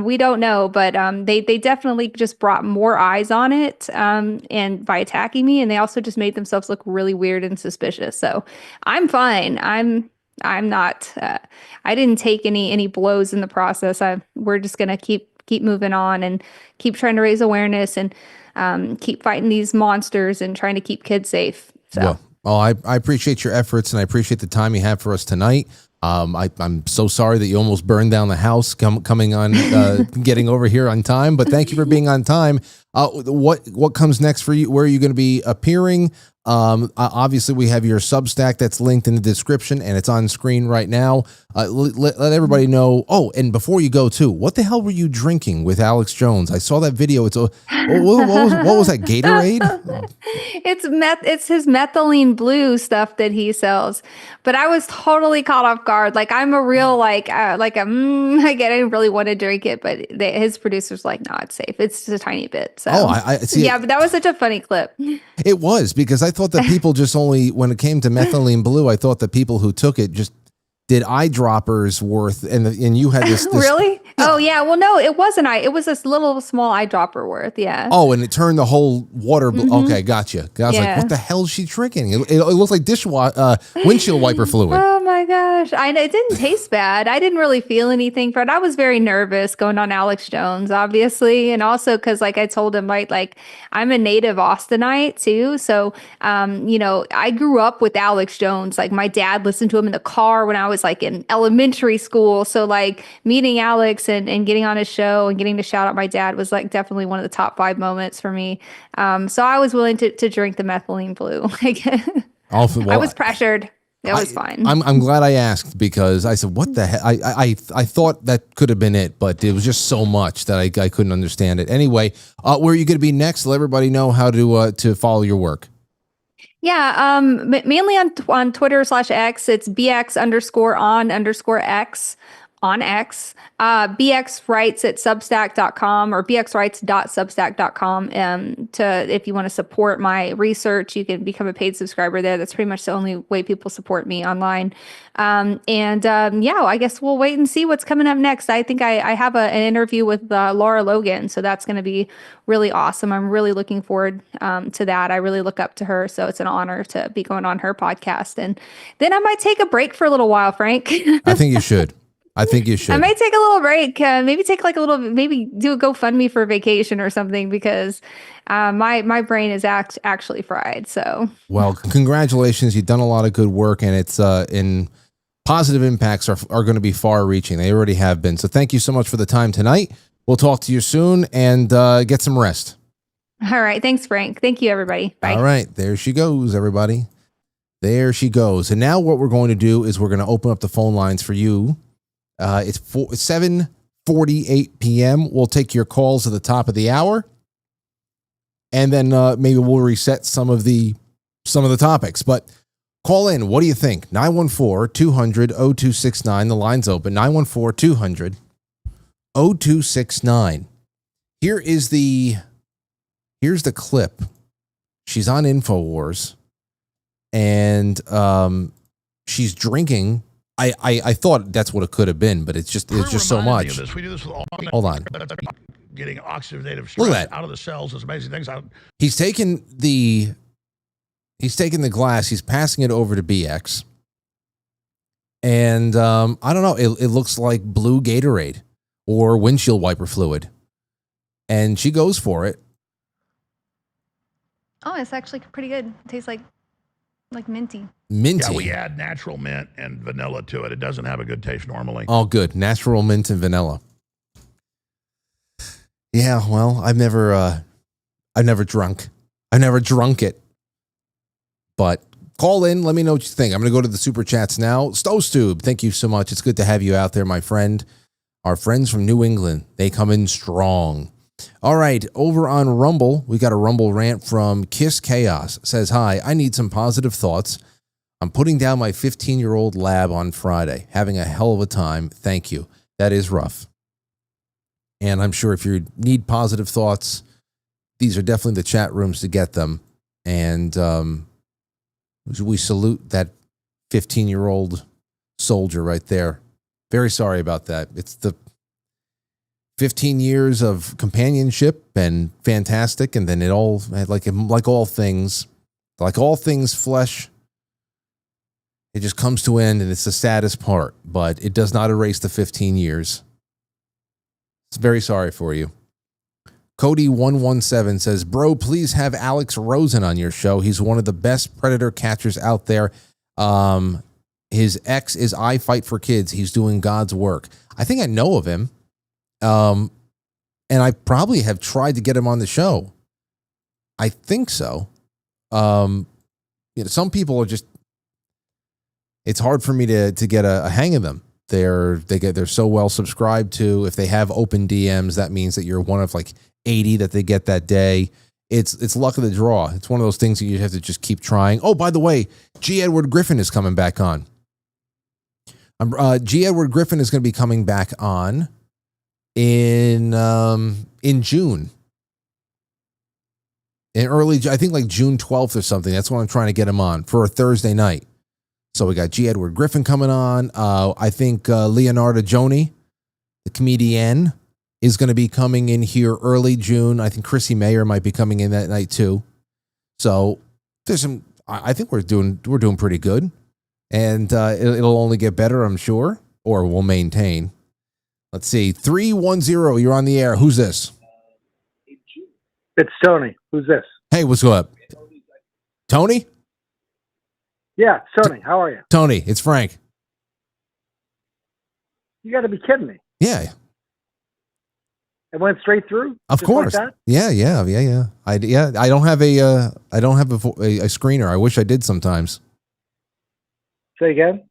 We don't know, but they definitely just brought more eyes on it. And by attacking me, and they also just made themselves look really weird and suspicious. So I'm fine. I'm not. I didn't take any blows in the process. We're just gonna keep moving on and keep trying to raise awareness and keep fighting these monsters and trying to keep kids safe. So. Yeah. Well, I appreciate your efforts, and I appreciate the time you have for us tonight. I'm so sorry that you almost burned down the house coming on, getting over here on time, but thank you for being on time. What comes next for you? Where are you going to be appearing? Obviously, we have your Substack that's linked in the description, and it's on screen right now. Let everybody know. Oh, and before you go, too, what the hell were you drinking with Alex Jones? I saw that video. What was that, Gatorade? It's his methylene blue stuff that he sells. But I was totally caught off guard. Like, I'm a real, I didn't really want to drink it, but his producer's like, no, it's safe. It's just a tiny bit. So, I see. Yeah, but that was such a funny clip. It was, because I thought that people just only, when it came to methylene blue, I thought that people who took it just did eyedroppers worth, and you had this really? Yeah. Oh yeah. Well, no, it wasn't. It was this little small eyedropper worth. Yeah. Oh, and it turned the whole water. Okay, gotcha. I was like, what the hell is she drinking? It looks like windshield wiper fluid. Oh my gosh. It didn't taste bad. I didn't really feel anything for it. I was very nervous going on Alex Jones, obviously. And also because I told him, right, I'm a native Austinite too. So, I grew up with Alex Jones. Like, my dad listened to him in the car when I was in elementary school. So meeting Alex and getting on his show and getting to shout out my dad was definitely one of the top 5 moments for me. So I was willing to drink the methylene blue. I was pressured. It was fine. I'm glad I asked, because I said, what the heck? I thought that could have been it, but it was just so much that I couldn't understand it. Anyway, where are you going to be next? Let everybody know how to follow your work. Yeah, mainly on Twitter /X. It's bx_on_x on X. bxwrites at substack.com or bxwrites.substack.com. If you want to support my research, you can become a paid subscriber there. That's pretty much the only way people support me online. I guess we'll wait and see what's coming up next. I think I have an interview with Laura Logan, so that's going to be really awesome. I'm really looking forward to that. I really look up to her, so it's an honor to be going on her podcast. And then I might take a break for a little while, Frank. I think you should. I might take a little break. Maybe take maybe do a GoFundMe for a vacation or something, because my brain is actually fried. So, well, congratulations. You've done a lot of good work, and it's in positive impacts are going to be far reaching. They already have been. So thank you so much for the time tonight. We'll talk to you soon, and get some rest. All right. Thanks, Frank. Thank you, everybody. Bye. All right. There she goes, everybody. There she goes. And now what we're going to do is we're going to open up the phone lines for you. It's 7:48 p.m. We'll take your calls at the top of the hour, and then maybe we'll reset some of the topics. But call in. What do you think? 914-200-0269. The line's open. 914-200-0269. Here's the clip. She's on InfoWars, and she's drinking. I thought that's what it could have been, but it's just so much. We do this with all Hold on. Getting oxidative stress out of the cells. It's amazing things. He's taken the glass. He's passing it over to BX, and I don't know. It looks like blue Gatorade or windshield wiper fluid, and she goes for it. Oh, it's actually pretty good. It tastes like minty. Minty. Yeah, we add natural mint and vanilla to it. It doesn't have a good taste normally. Oh, good. Natural mint and vanilla. Yeah, well, I've never drunk it. But call in. Let me know what you think. I'm going to go to the super chats now. Stowstube, thank you so much. It's good to have you out there, my friend. Our friends from New England, they come in strong. All right, over on Rumble, we got a Rumble rant from Kiss Chaos. Says, hi, I need some positive thoughts. I'm putting down my 15-year-old lab on Friday. Having a hell of a time. Thank you. That is rough. And I'm sure if you need positive thoughts, these are definitely the chat rooms to get them. And we salute that 15-year-old soldier right there. Very sorry about that. It's the 15 years of companionship and fantastic, and then it all, like all things flesh, it just comes to an end, and it's the saddest part, but it does not erase the 15 years. It's very sorry for you. Cody117 says, bro, please have Alex Rosen on your show. He's one of the best predator catchers out there. His ex is I Fight for Kids. He's doing God's work. I think I know of him. And I probably have tried to get him on the show. I think so. some people are just, it's hard for me to get a hang of them. They're so well subscribed to. If they have open DMs, that means that you're one of like 80 that they get that day. It's luck of the draw. It's one of those things that you have to just keep trying. Oh, by the way, G. Edward Griffin is coming back on. G. Edward Griffin is going to be coming back on in June. In I think like June 12th or something. That's when I'm trying to get him on for a Thursday night. So we got G. Edward Griffin coming on. I think Leonardo Joni, the comedian, is going to be coming in here early June. I think Chrissy Mayer might be coming in that night too. So there's some. I think we're doing pretty good, and it'll only get better, I'm sure, or we'll maintain. Let's see, 310. You're on the air. Who's this? It's Tony. Who's this? Hey, what's up? Tony? Yeah, Tony. How are you? Tony, it's Frank. You got to be kidding me. Yeah. It went straight through? Of course. Like that? Yeah. I don't have a screener. I wish I did sometimes. Say again?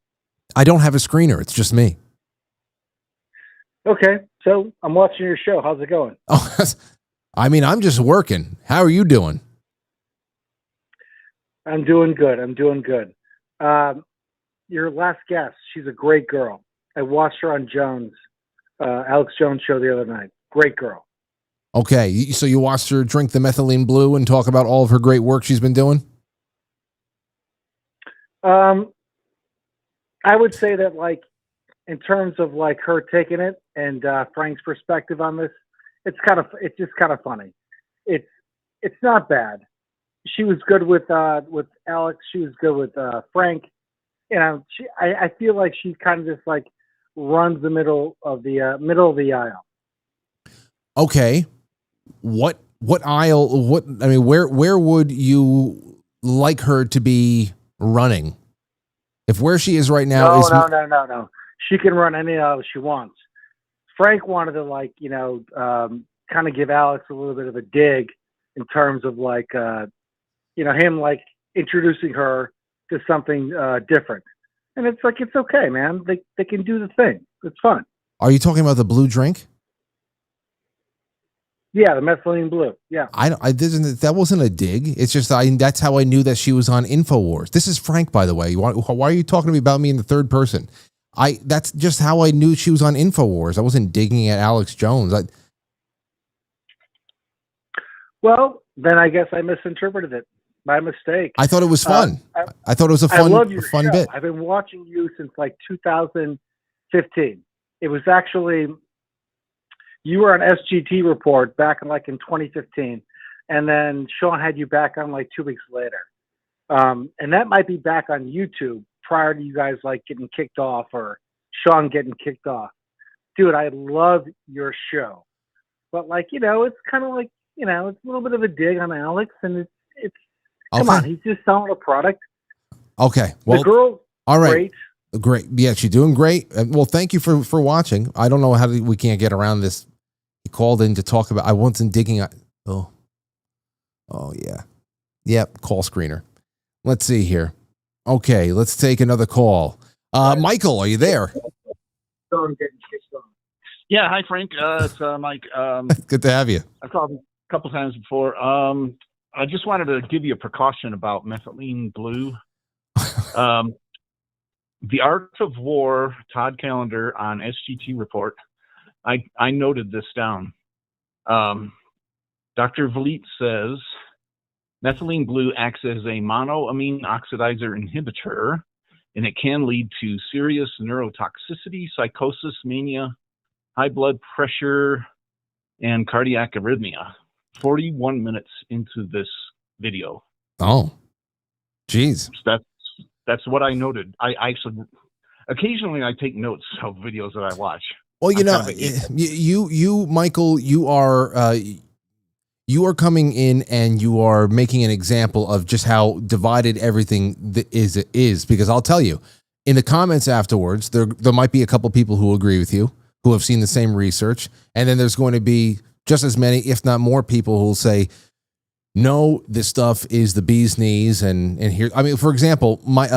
I don't have a screener. It's just me. Okay. So I'm watching your show. How's it going? Oh, I mean, I'm just working. How are you doing? I'm doing good. Your last guest, she's a great girl. I watched her on Alex Jones show the other night. Great girl. Okay, so you watched her drink the methylene blue and talk about all of her great work she's been doing? I would say that, like, in terms of like her taking it and Frank's perspective on this, it's just kind of funny. It's not bad. She was good with Alex. She was good with Frank. I feel like she kind of just like runs the middle of the aisle. Okay, what aisle? Where would you like her to be running? If where she is right now No. She can run any aisle she wants. Frank wanted to kind of give Alex a little bit of a dig in terms of him like introducing her to something different. And it's like, it's okay, man. They can do the thing. It's fun. Are you talking about the blue drink? Yeah, the methylene blue. Yeah. That wasn't a dig. It's just that's how I knew that she was on InfoWars. This is Frank, by the way. Why are you talking to me about me in the third person? That's just how I knew she was on InfoWars. I wasn't digging at Alex Jones. Well, then I guess I misinterpreted it. My mistake. I thought it was fun. I thought it was a fun bit. I've been watching you since like 2015. It was actually, you were on SGT Report back in 2015, and then Sean had you back on like 2 weeks later. And that might be back on YouTube prior to you guys like getting kicked off or Sean getting kicked off. Dude, I love your show. But it's kind of like, it's a little bit of a dig on Alex, and it's come on, he's just selling a product. Okay. Well, the girl, all right. Great. Yeah, she's doing great. Well, thank you for watching. I don't know how we can't get around this. He called in to talk about, I wasn't digging. Oh, yeah. Yep. Call screener. Let's see here. Okay. Let's take another call. Michael, are you there? Yeah. Hi, Frank. It's Mike. Good to have you. I've called a couple times before. I just wanted to give you a precaution about methylene blue. The Art of War, Todd Callender on SGT Report. I noted this down. Dr. Vliet says methylene blue acts as a monoamine oxidizer inhibitor, and it can lead to serious neurotoxicity, psychosis, mania, high blood pressure, and cardiac arrhythmia. 41 minutes into this video. Oh, geez. That's what I noted. I actually, occasionally I take notes of videos that I watch. Well, you, Michael, you are coming in and you are making an example of just how divided everything is. Because I'll tell you, in the comments afterwards, there might be a couple people who agree with you, who have seen the same research, and then there's going to be just as many, if not more, people who will say, no, this stuff is the bee's knees. And here, I mean, for example, my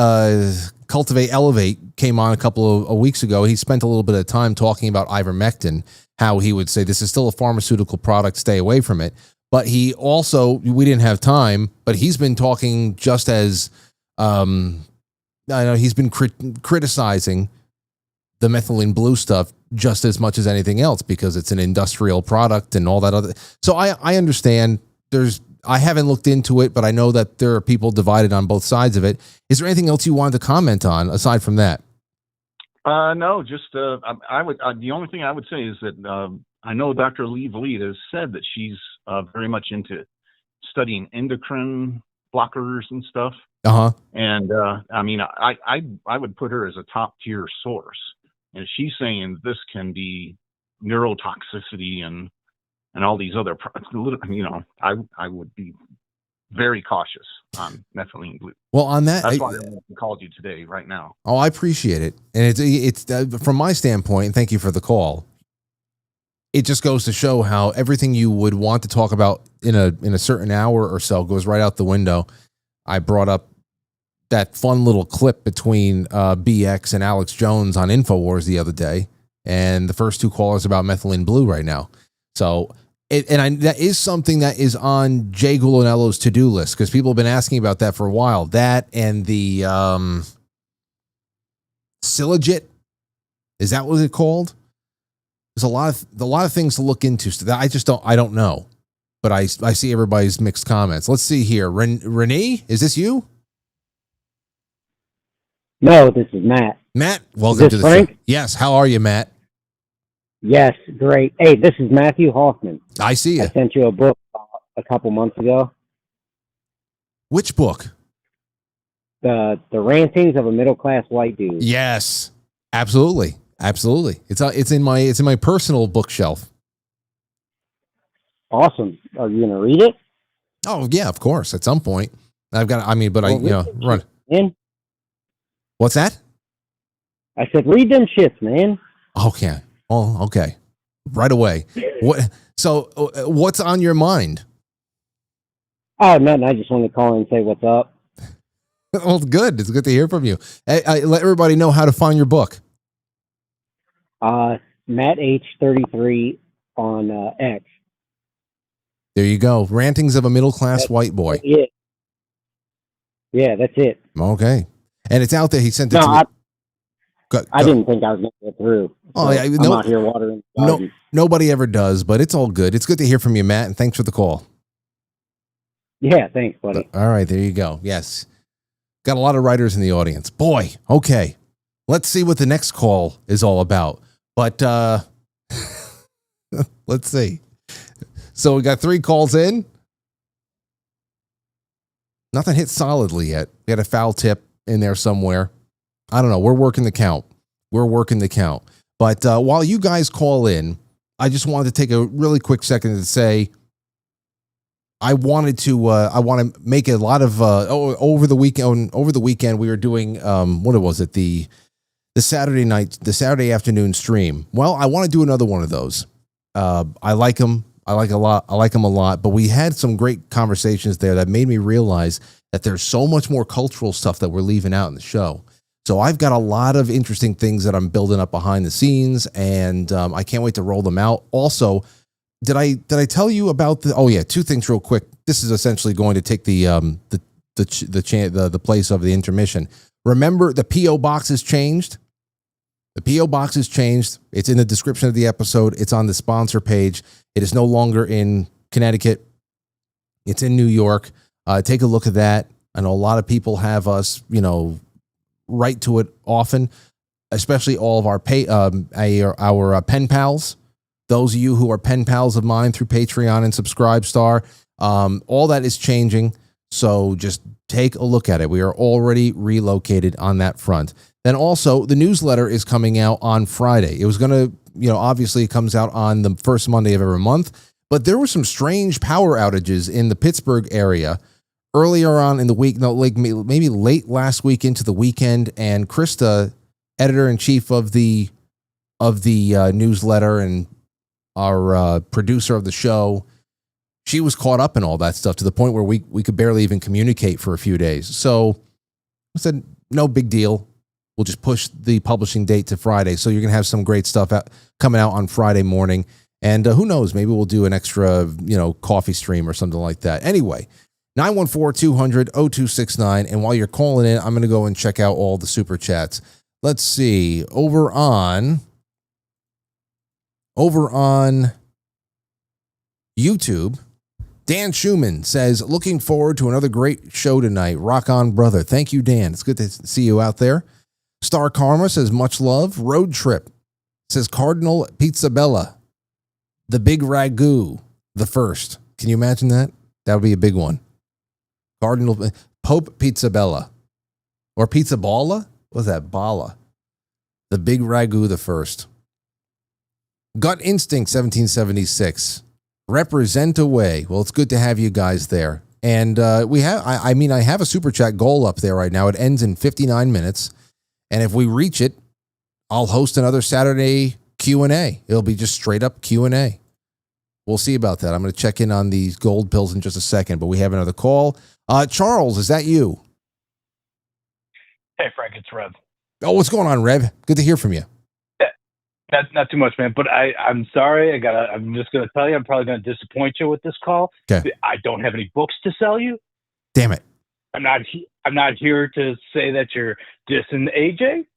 Cultivate Elevate came on a couple of weeks ago. He spent a little bit of time talking about ivermectin, how he would say this is still a pharmaceutical product, stay away from it. But he also, we didn't have time, but he's been talking just as, I know he's been criticizing the methylene blue stuff just as much as anything else because it's an industrial product and all that other. So I understand I haven't looked into it, but I know that there are people divided on both sides of it. Is there anything else you wanted to comment on aside from that? No, just I would. The only thing I would say is that I know Dr. Lee Vliet has said that she's very much into studying endocrine blockers and stuff. And I mean, I would put her as a top tier source, and she's saying this can be neurotoxicity and all these other, you know, I would be very cautious on methylene blue. Well, on that, that's why I called you today, right now. Oh, I appreciate it, and it's from my standpoint. And thank you for the call. It just goes to show how everything you would want to talk about in a certain hour or so goes right out the window. I brought up that fun little clip between BX and Alex Jones on InfoWars the other day, and the first two callers about methylene blue right now. So. That is something that is on Jay Gulanello's to-do list because people have been asking about that for a while. That and the Silogit, is that what it's called? There's a lot of things to look into. So that I don't know, but I see everybody's mixed comments. Let's see here. Renee, is this you? No, this is Matt. Matt, welcome to the Frank? show. Yes, how are you, Matt? Yes, great. Hey, this is Matthew Hoffman. I see you. I sent you a book a couple months ago. Which book? The Rantings of a Middle Class White Dude. Yes, absolutely. It's in my personal bookshelf. Awesome. Are you gonna read it? Oh yeah, of course. At some point, I've got. I mean, but run. Man. What's that? I said, read them shits, man. Okay. Oh, okay. Right away. What? So, what's on your mind? Oh, nothing. I just want to call and say what's up. Well, good. It's good to hear from you. Let everybody know how to find your book. Matt H33 on X. There you go. Rantings of a Middle Class White Boy. Yeah, that's it. Okay. And it's out there. He sent it to me. I didn't think I was going to get through. Oh, yeah. I'm out here watering. Nobody ever does, but it's all good. It's good to hear from you, Matt, and thanks for the call. Yeah, thanks, buddy. All right, there you go. Yes. Got a lot of writers in the audience. Boy, okay. Let's see what the next call is all about. But let's see. So we got 3 calls in. Nothing hit solidly yet. We had a foul tip in there somewhere. I don't know. We're working the count. But while you guys call in, I just wanted to take a really quick second to say I want to make a lot of over the weekend we were doing what was it, the Saturday afternoon stream. Well, I want to do another one of those. I like them a lot, but we had some great conversations there that made me realize that there's so much more cultural stuff that we're leaving out in the show. So I've got a lot of interesting things that I'm building up behind the scenes, and I can't wait to roll them out. Also, did I tell you about the? Oh yeah, 2 things real quick. This is essentially going to take the place of the intermission. Remember, the P.O. box has changed. The P.O. box has changed. It's in the description of the episode. It's on the sponsor page. It is no longer in Connecticut. It's in New York. Take a look at that. I know a lot of people have us, write to it often, especially all of our pen pals. Those of you who are pen pals of mine through Patreon and Subscribestar, all that is changing. So just take a look at it. We are already relocated on that front. Then also the newsletter is coming out on Friday. It was going to, obviously it comes out on the first Monday of every month, but there were some strange power outages in the Pittsburgh area earlier on in the week, maybe late last week into the weekend, and Krista, editor-in-chief of the newsletter and our producer of the show, she was caught up in all that stuff to the point where we could barely even communicate for a few days. So I said, no big deal. We'll just push the publishing date to Friday. So you're going to have some great stuff coming out on Friday morning. And who knows, maybe we'll do an extra, coffee stream or something like that. Anyway, 914-200-0269. And while you're calling in, I'm going to go and check out all the super chats. Let's see. Over on YouTube, Dan Schumann says, looking forward to another great show tonight. Rock on, brother. Thank you, Dan. It's good to see you out there. Star Karma says, much love. Road Trip says, Cardinal Pizza Bella. The Big Ragu, the first. Can you imagine that? That would be a big one. Cardinal Pope Pizza Bella. Or Pizza Balla? What's that? Balla. The Big Ragu, the first. Gut Instinct 1776. Represent away. Well, it's good to have you guys there. And I have a super chat goal up there right now. It ends in 59 minutes. And if we reach it, I'll host another Saturday Q&A. It'll be just straight up Q&A. We'll see about that. I'm going to check in on these gold pills in just a second, but we have another call. Charles, is that you? Hey, Frank, it's Rev. Oh, what's going on, Rev? Good to hear from you. Not too much, man. But I'm sorry. I'm just gonna tell you, I'm probably gonna disappoint you with this call. Okay. I don't have any books to sell you. Damn it. I'm not here to say that you're dissing AJ.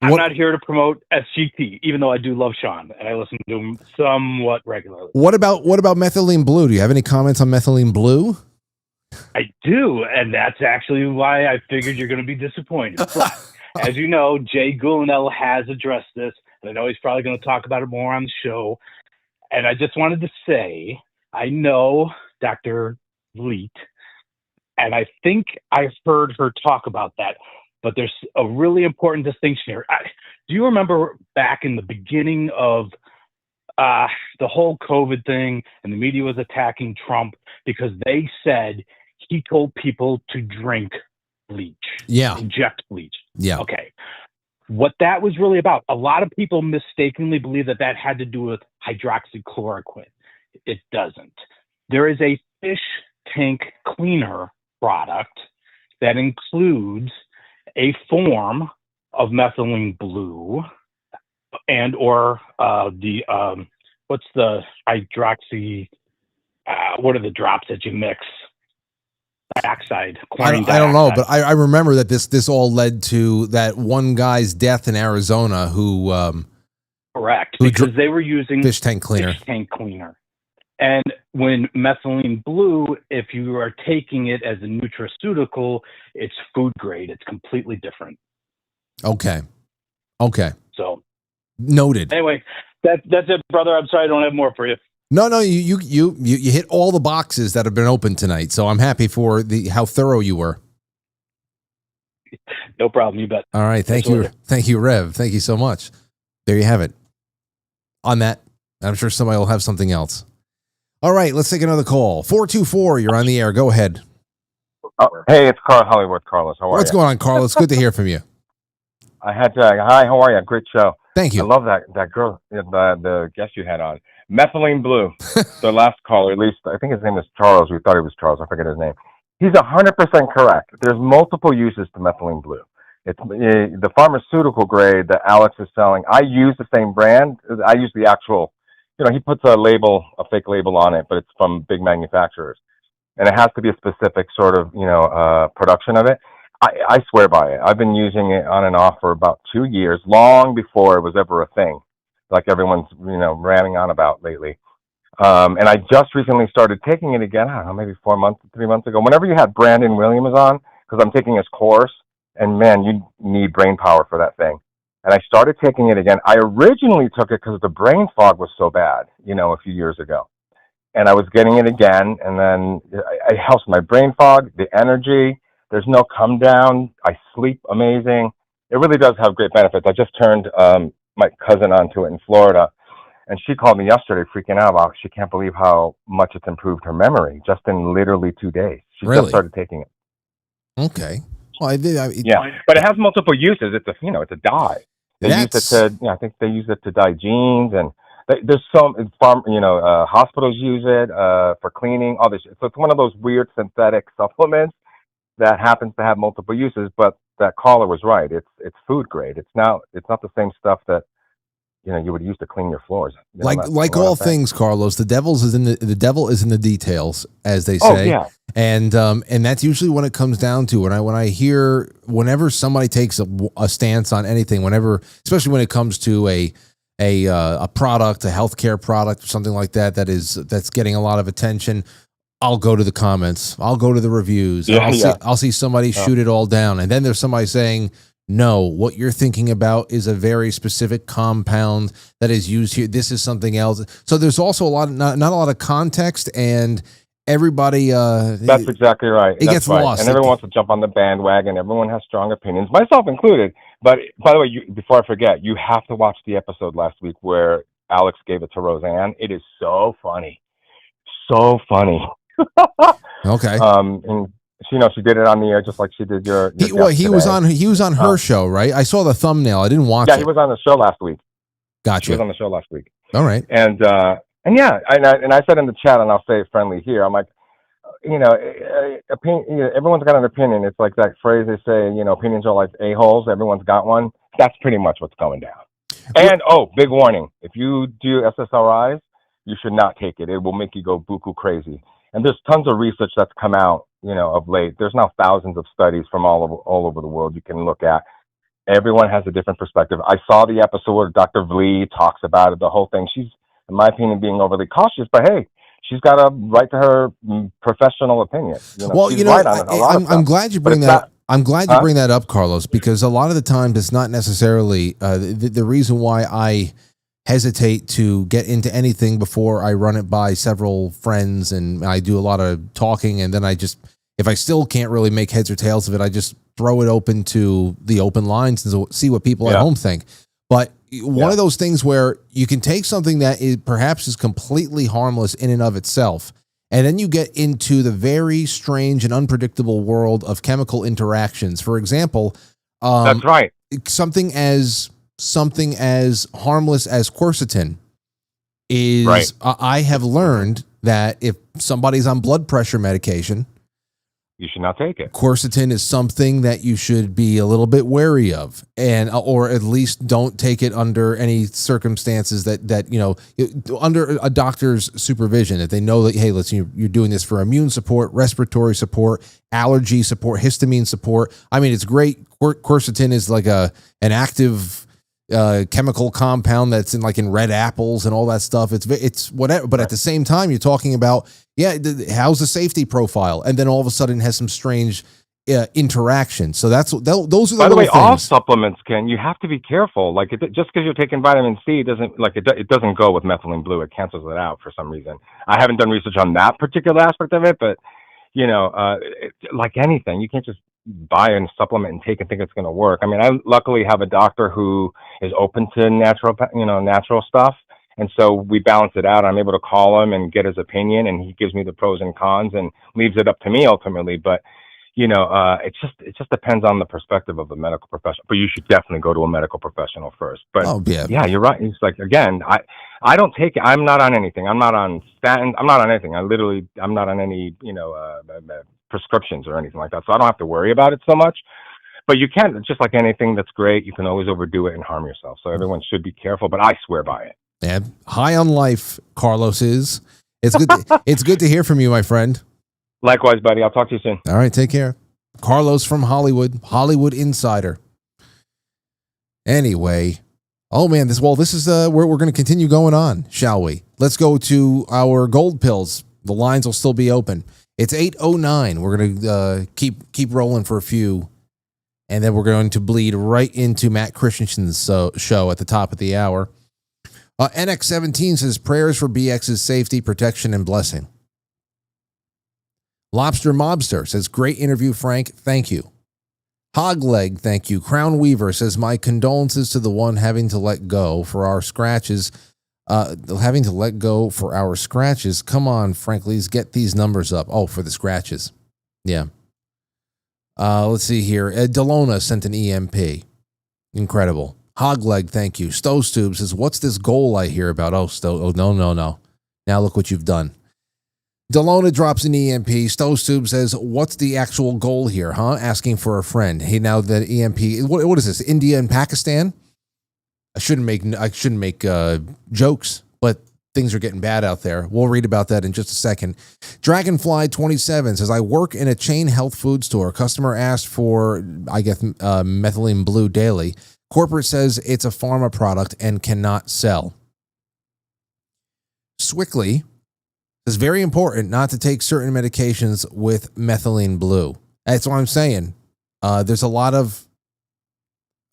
I'm not here to promote SGT, even though I do love Sean and I listen to him somewhat regularly. What about methylene blue? Do you have any comments on methylene blue? I do, and that's actually why I figured you're going to be disappointed. But, as you know, Jay Goulinel has addressed this, and I know he's probably going to talk about it more on the show. And I just wanted to say, I know Dr. Leet, and I think I've heard her talk about that, but there's a really important distinction here. Do you remember back in the beginning of the whole COVID thing, and the media was attacking Trump because they said he told people to drink bleach, inject bleach. Yeah. Okay. What that was really about, a lot of people mistakenly believe that had to do with hydroxychloroquine. It doesn't. There is a fish tank cleaner product that includes a form of methylene blue and or what's the hydroxy, what are the drops that you mix? Dioxide. I don't know, but I remember that this all led to that one guy's death in Arizona who correct, because they were using fish tank cleaner. And when methylene blue, if you are taking it as a nutraceutical, it's food grade. It's completely different. Okay. So noted. Anyway, that's it, brother. I'm sorry I don't have more for you. No, you hit all the boxes that have been open tonight, so I'm happy for how thorough you were. No problem, you bet. All right, thank you, Rev. Thank you so much. There you have it. On that, I'm sure somebody will have something else. All right, let's take another call. 424, you're on the air. Go ahead. Hey, it's Carl Hollywood. Carlos, how are you? What's going on, Carlos? Good to hear from you. Hi, how are you? Great show. Thank you. I love that girl, the guest you had on. Methylene Blue, the last caller, at least, I think his name is Charles. We thought he was Charles. I forget his name. He's 100% correct. There's multiple uses to methylene blue. It's the pharmaceutical grade that Alex is selling. I use the same brand. I use the actual, he puts a fake label on it, but it's from big manufacturers. And it has to be a specific sort of, production of it. I swear by it. I've been using it on and off for about 2 years, long before it was ever a thing, like everyone's, ranting on about lately. And I just recently started taking it again, I don't know, maybe 3 months ago. Whenever you had Brandon Williams on, because I'm taking his course, and man, you need brain power for that thing. And I started taking it again. I originally took it because the brain fog was so bad, a few years ago. And I was getting it again, and then it helps my brain fog, the energy. There's no come down. I sleep amazing. It really does have great benefits. I just turned my cousin onto it in Florida, and she called me yesterday freaking out about she can't believe how much it's improved her memory just in literally 2 days. She just started taking it. Okay. Well, but it has multiple uses. It's a dye. They use it to, I think they use it to dye jeans, and There's some hospitals use it for cleaning, all this. So it's one of those weird synthetic supplements that happens to have multiple uses. But that caller was right. It's food grade. It's not the same stuff that you would use to clean your floors. Like all things, Carlos, the devil is in the details, as they say. Oh, yeah. And that's usually when it comes down to whenever somebody takes a stance on anything, especially when it comes to a product, a healthcare product or something like that's getting a lot of attention, I'll go to the comments, I'll go to the reviews, I'll see somebody shoot it all down, and then there's somebody saying, no, what you're thinking about is a very specific compound that is used here. This is something else. So there's also not a lot of context, and everybody. That's exactly right. It gets lost, and everyone wants to jump on the bandwagon. Everyone has strong opinions, myself included. But by the way, before I forget, you have to watch the episode last week where Alex gave it to Roseanne. It is so funny, so funny. Okay. And she did it on the air just like she did your he was on her show, right? I saw the thumbnail. I didn't watch it. Yeah, he was on the show last week. Gotcha. He was on the show last week. All right. And yeah, I said in the chat, and I'll say it friendly here. I'm like, everyone's got an opinion. It's like that phrase they say, opinions are like a-holes. Everyone's got one. That's pretty much what's going down. And big warning: if you do SSRIs, you should not take it. It will make you go buku crazy. And there's tons of research that's come out, of late. There's now thousands of studies from all over the world you can look at. Everyone has a different perspective. I saw the episode where Dr. Vlee talks about it, the whole thing. She's, in my opinion, being overly cautious, but hey, she's got a right to her professional opinion. Right on it, I'm glad you bring that. I'm glad you bring that up, Carlos, because a lot of the times it's not necessarily the reason why I hesitate to get into anything before I run it by several friends, and I do a lot of talking, and then if I still can't really make heads or tails of it, I just throw it open to the open lines and see what people at home think. But one of those things where you can take something that perhaps is completely harmless in and of itself, and then you get into the very strange and unpredictable world of chemical interactions. For example, that's right. Something as harmless as quercetin is. Right. I have learned that if somebody's on blood pressure medication, you should not take it. Quercetin is something that you should be a little bit wary of, or at least don't take it under any circumstances that under a doctor's supervision. If they know that, hey, you're doing this for immune support, respiratory support, allergy support, histamine support. I mean, it's great. Quercetin is like an active chemical compound that's in red apples and all that stuff. It's whatever, but at the same time, you're talking about how's the safety profile, and then all of a sudden it has some strange interaction. So those are the. By the way, things. All supplements you have to be careful. Like just because you're taking vitamin C it doesn't go with methylene blue. It cancels it out for some reason. I haven't done research on that particular aspect of it, but like anything, you can't just buy a supplement and take and think it's going to work. I mean, I luckily have a doctor who is open to natural stuff. And so we balance it out. I'm able to call him and get his opinion, and he gives me the pros and cons and leaves it up to me ultimately. But, it just depends on the perspective of the medical professional. But you should definitely go to a medical professional first. But yeah, you're right. It's like, again, I don't take it. I'm not on anything. I'm not on statins. I'm not on anything. I'm not on any, prescriptions or anything like that. So I don't have to worry about it so much. But you can, just like anything that's great, you can always overdo it and harm yourself. So everyone should be careful, but I swear by it. Yeah, high on life, Carlos is. It's good. It's good to hear from you, my friend. Likewise, buddy. I'll talk to you soon. All right, take care. Carlos from Hollywood Insider. Anyway, oh man, this is where we're going to continue going on, shall we? Let's go to our gold pills. The lines will still be open. It's 8:09. We're going to keep rolling for a few, and then we're going to bleed right into Matt Christensen's show at the top of the hour. NX17 says prayers for BX's safety, protection, and blessing. Lobster Mobster says great interview, Frank. Thank you. Hogleg, thank you. Crown Weaver says my condolences to the one having to let go for our scratches. Having to let go for our scratches. Come on, Franklies, get these numbers up. Oh, for the scratches. Yeah. Let's see here. Delona sent an EMP. Incredible. Hog leg, thank you. Stoves Tube says, what's this goal I hear about? Oh, no. Now look what you've done. Delona drops an EMP. Stoves Tube says, what's the actual goal here, huh? Asking for a friend. Hey, now the EMP, what is this, India and Pakistan? I shouldn't make jokes, but things are getting bad out there. We'll read about that in just a second. Dragonfly27 says, I work in a chain health food store. Customer asked for, I guess, methylene blue daily. Corporate says it's a pharma product and cannot sell. Swickly says, very important not to take certain medications with methylene blue. That's what I'm saying. There's a lot of,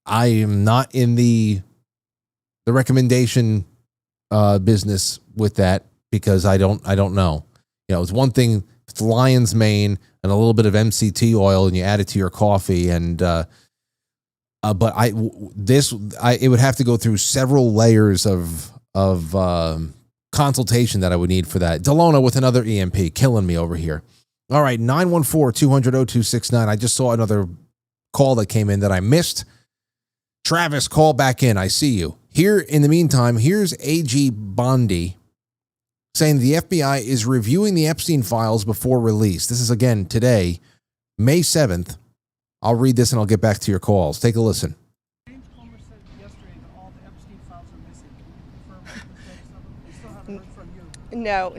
I am not in the recommendation business with that because I don't know. You know, it's one thing, it's lion's mane and a little bit of MCT oil and you add it to your coffee and but it would have to go through several layers of consultation that I would need for that. Delona with another EMP killing me over here. All right, 914-200-0269. I just saw another call that came in that I missed. Travis, call back in. I see you. Here, in the meantime, here's AG Bondi saying the FBI is reviewing the Epstein files before release. This is, again, today, May 7th. I'll read this and I'll get back to your calls. Take a listen. James Comer said yesterday that all the Epstein files are missing. Can you confirm the status of them? We still haven't heard from you.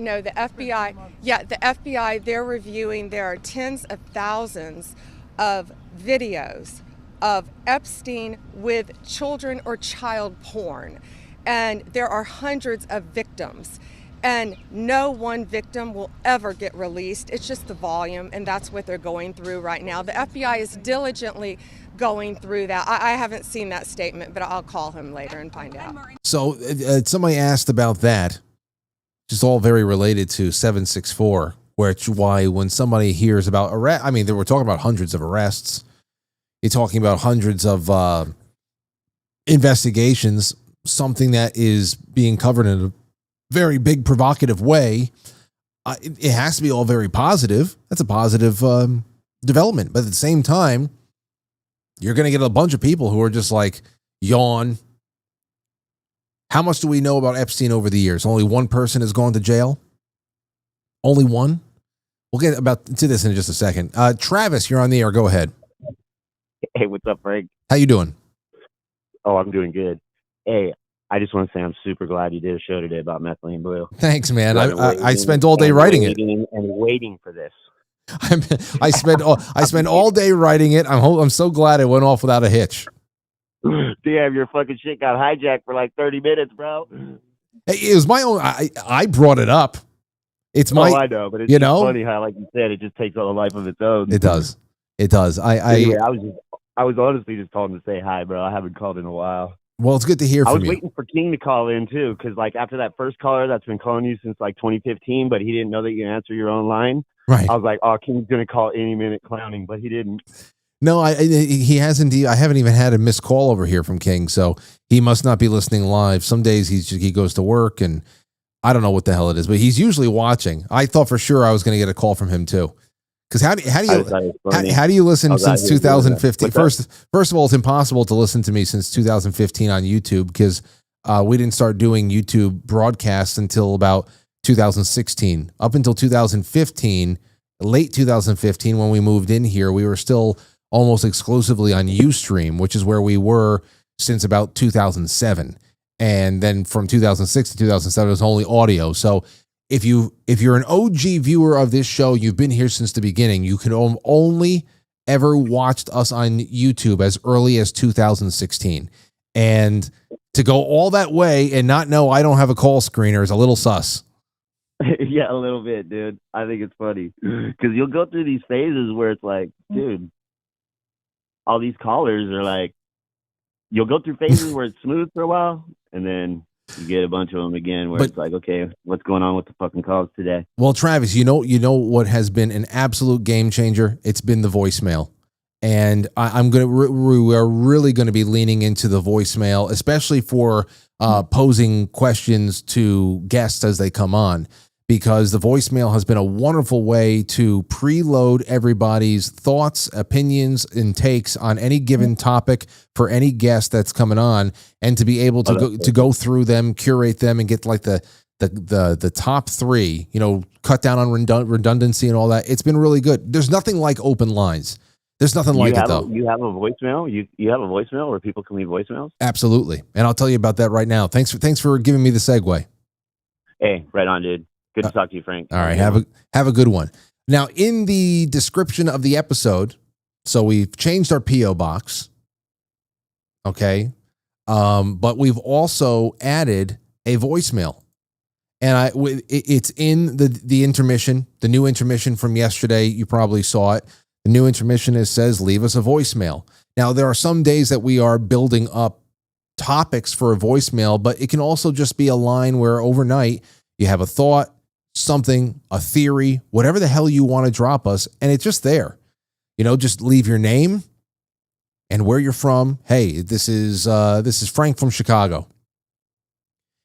No, the FBI, they're reviewing, there are tens of thousands of videos of Epstein with children or child porn. And there are hundreds of victims. And no one victim will ever get released. It's just the volume, and that's what they're going through right now. The FBI is diligently going through that. I haven't seen that statement, but I'll call him later and find out. So somebody asked about that. Just all very related to 764, why when somebody hears about arrest, I mean, they were talking about hundreds of arrests. You're talking about hundreds of investigations, something that is being covered in a very big, provocative way. It has to be all very positive. That's a positive development. But at the same time, you're going to get a bunch of people who are just like, yawn. How much do we know about Epstein over the years? Only one person has gone to jail? Only one? We'll get to this in just a second. Travis, you're on the air. Go ahead. Hey, what's up, Frank? How you doing? Oh, I'm doing good. Hey, I just want to say I'm super glad you did a show today about methylene blue. Thanks, man. I spent all day writing it and waiting for this. I spent all day writing it. I'm so glad it went off without a hitch. Damn, your fucking shit got hijacked for like 30 minutes, bro. It was my own. I brought it up. It's my. Oh, I know, but it's funny how, like you said, it just takes on a life of its own. It does. It does. Anyway, I was honestly just calling to say hi, bro. I haven't called in a while. Well, it's good to hear from you. I was waiting for King to call in too, because like after that first caller that's been calling you since like 2015, but he didn't know that you can answer your own line. Right. I was like, oh, King's gonna call any minute clowning, but he didn't. No, he hasn't. I haven't even had a missed call over here from King, so he must not be listening live. Some days he goes to work, and I don't know what the hell it is, but he's usually watching. I thought for sure I was going to get a call from him too. Because how do you listen since 2015? First of all, it's impossible to listen to me since 2015 on YouTube because we didn't start doing YouTube broadcasts until about 2016. Up until 2015, late 2015, when we moved in here, we were still almost exclusively on Ustream, which is where we were since about 2007. And then from 2006 to 2007, it was only audio. So if you're an OG viewer of this show, you've been here since the beginning, you can only ever watched us on YouTube as early as 2016. And to go all that way and not know I don't have a call screener is a little sus. Yeah, a little bit, dude. I think it's funny because you'll go through these phases where it's like, dude, all these callers are like, you'll go through phases where it's smooth for a while, and then you get a bunch of them again where it's like, okay, what's going on with the fucking calls today? Well, Travis, you know what has been an absolute game changer? It's been the voicemail. And we are really going to be leaning into the voicemail, especially for posing questions to guests as they come on, because the voicemail has been a wonderful way to preload everybody's thoughts, opinions, and takes on any given topic for any guest that's coming on, and to be able to go through them, curate them, and get like the top three, cut down on redundancy and all that. It's been really good. There's nothing like open lines. There's nothing like it, though. You have a voicemail? You have a voicemail where people can leave voicemails? Absolutely. And I'll tell you about that right now. Thanks for giving me the segue. Hey, right on, dude. Good to talk to you, Frank. All right. Have a good one. Now, in the description of the episode, so we've changed our P.O. box. Okay. But we've also added a voicemail. And it's in the intermission, the new intermission from yesterday. You probably saw it. The new intermission says, leave us a voicemail. Now, there are some days that we are building up topics for a voicemail, but it can also just be a line where overnight you have a thought, something, a theory, whatever the hell you want to drop us, and it's just there. Just leave your name and where you're from. Hey, this is Frank from Chicago.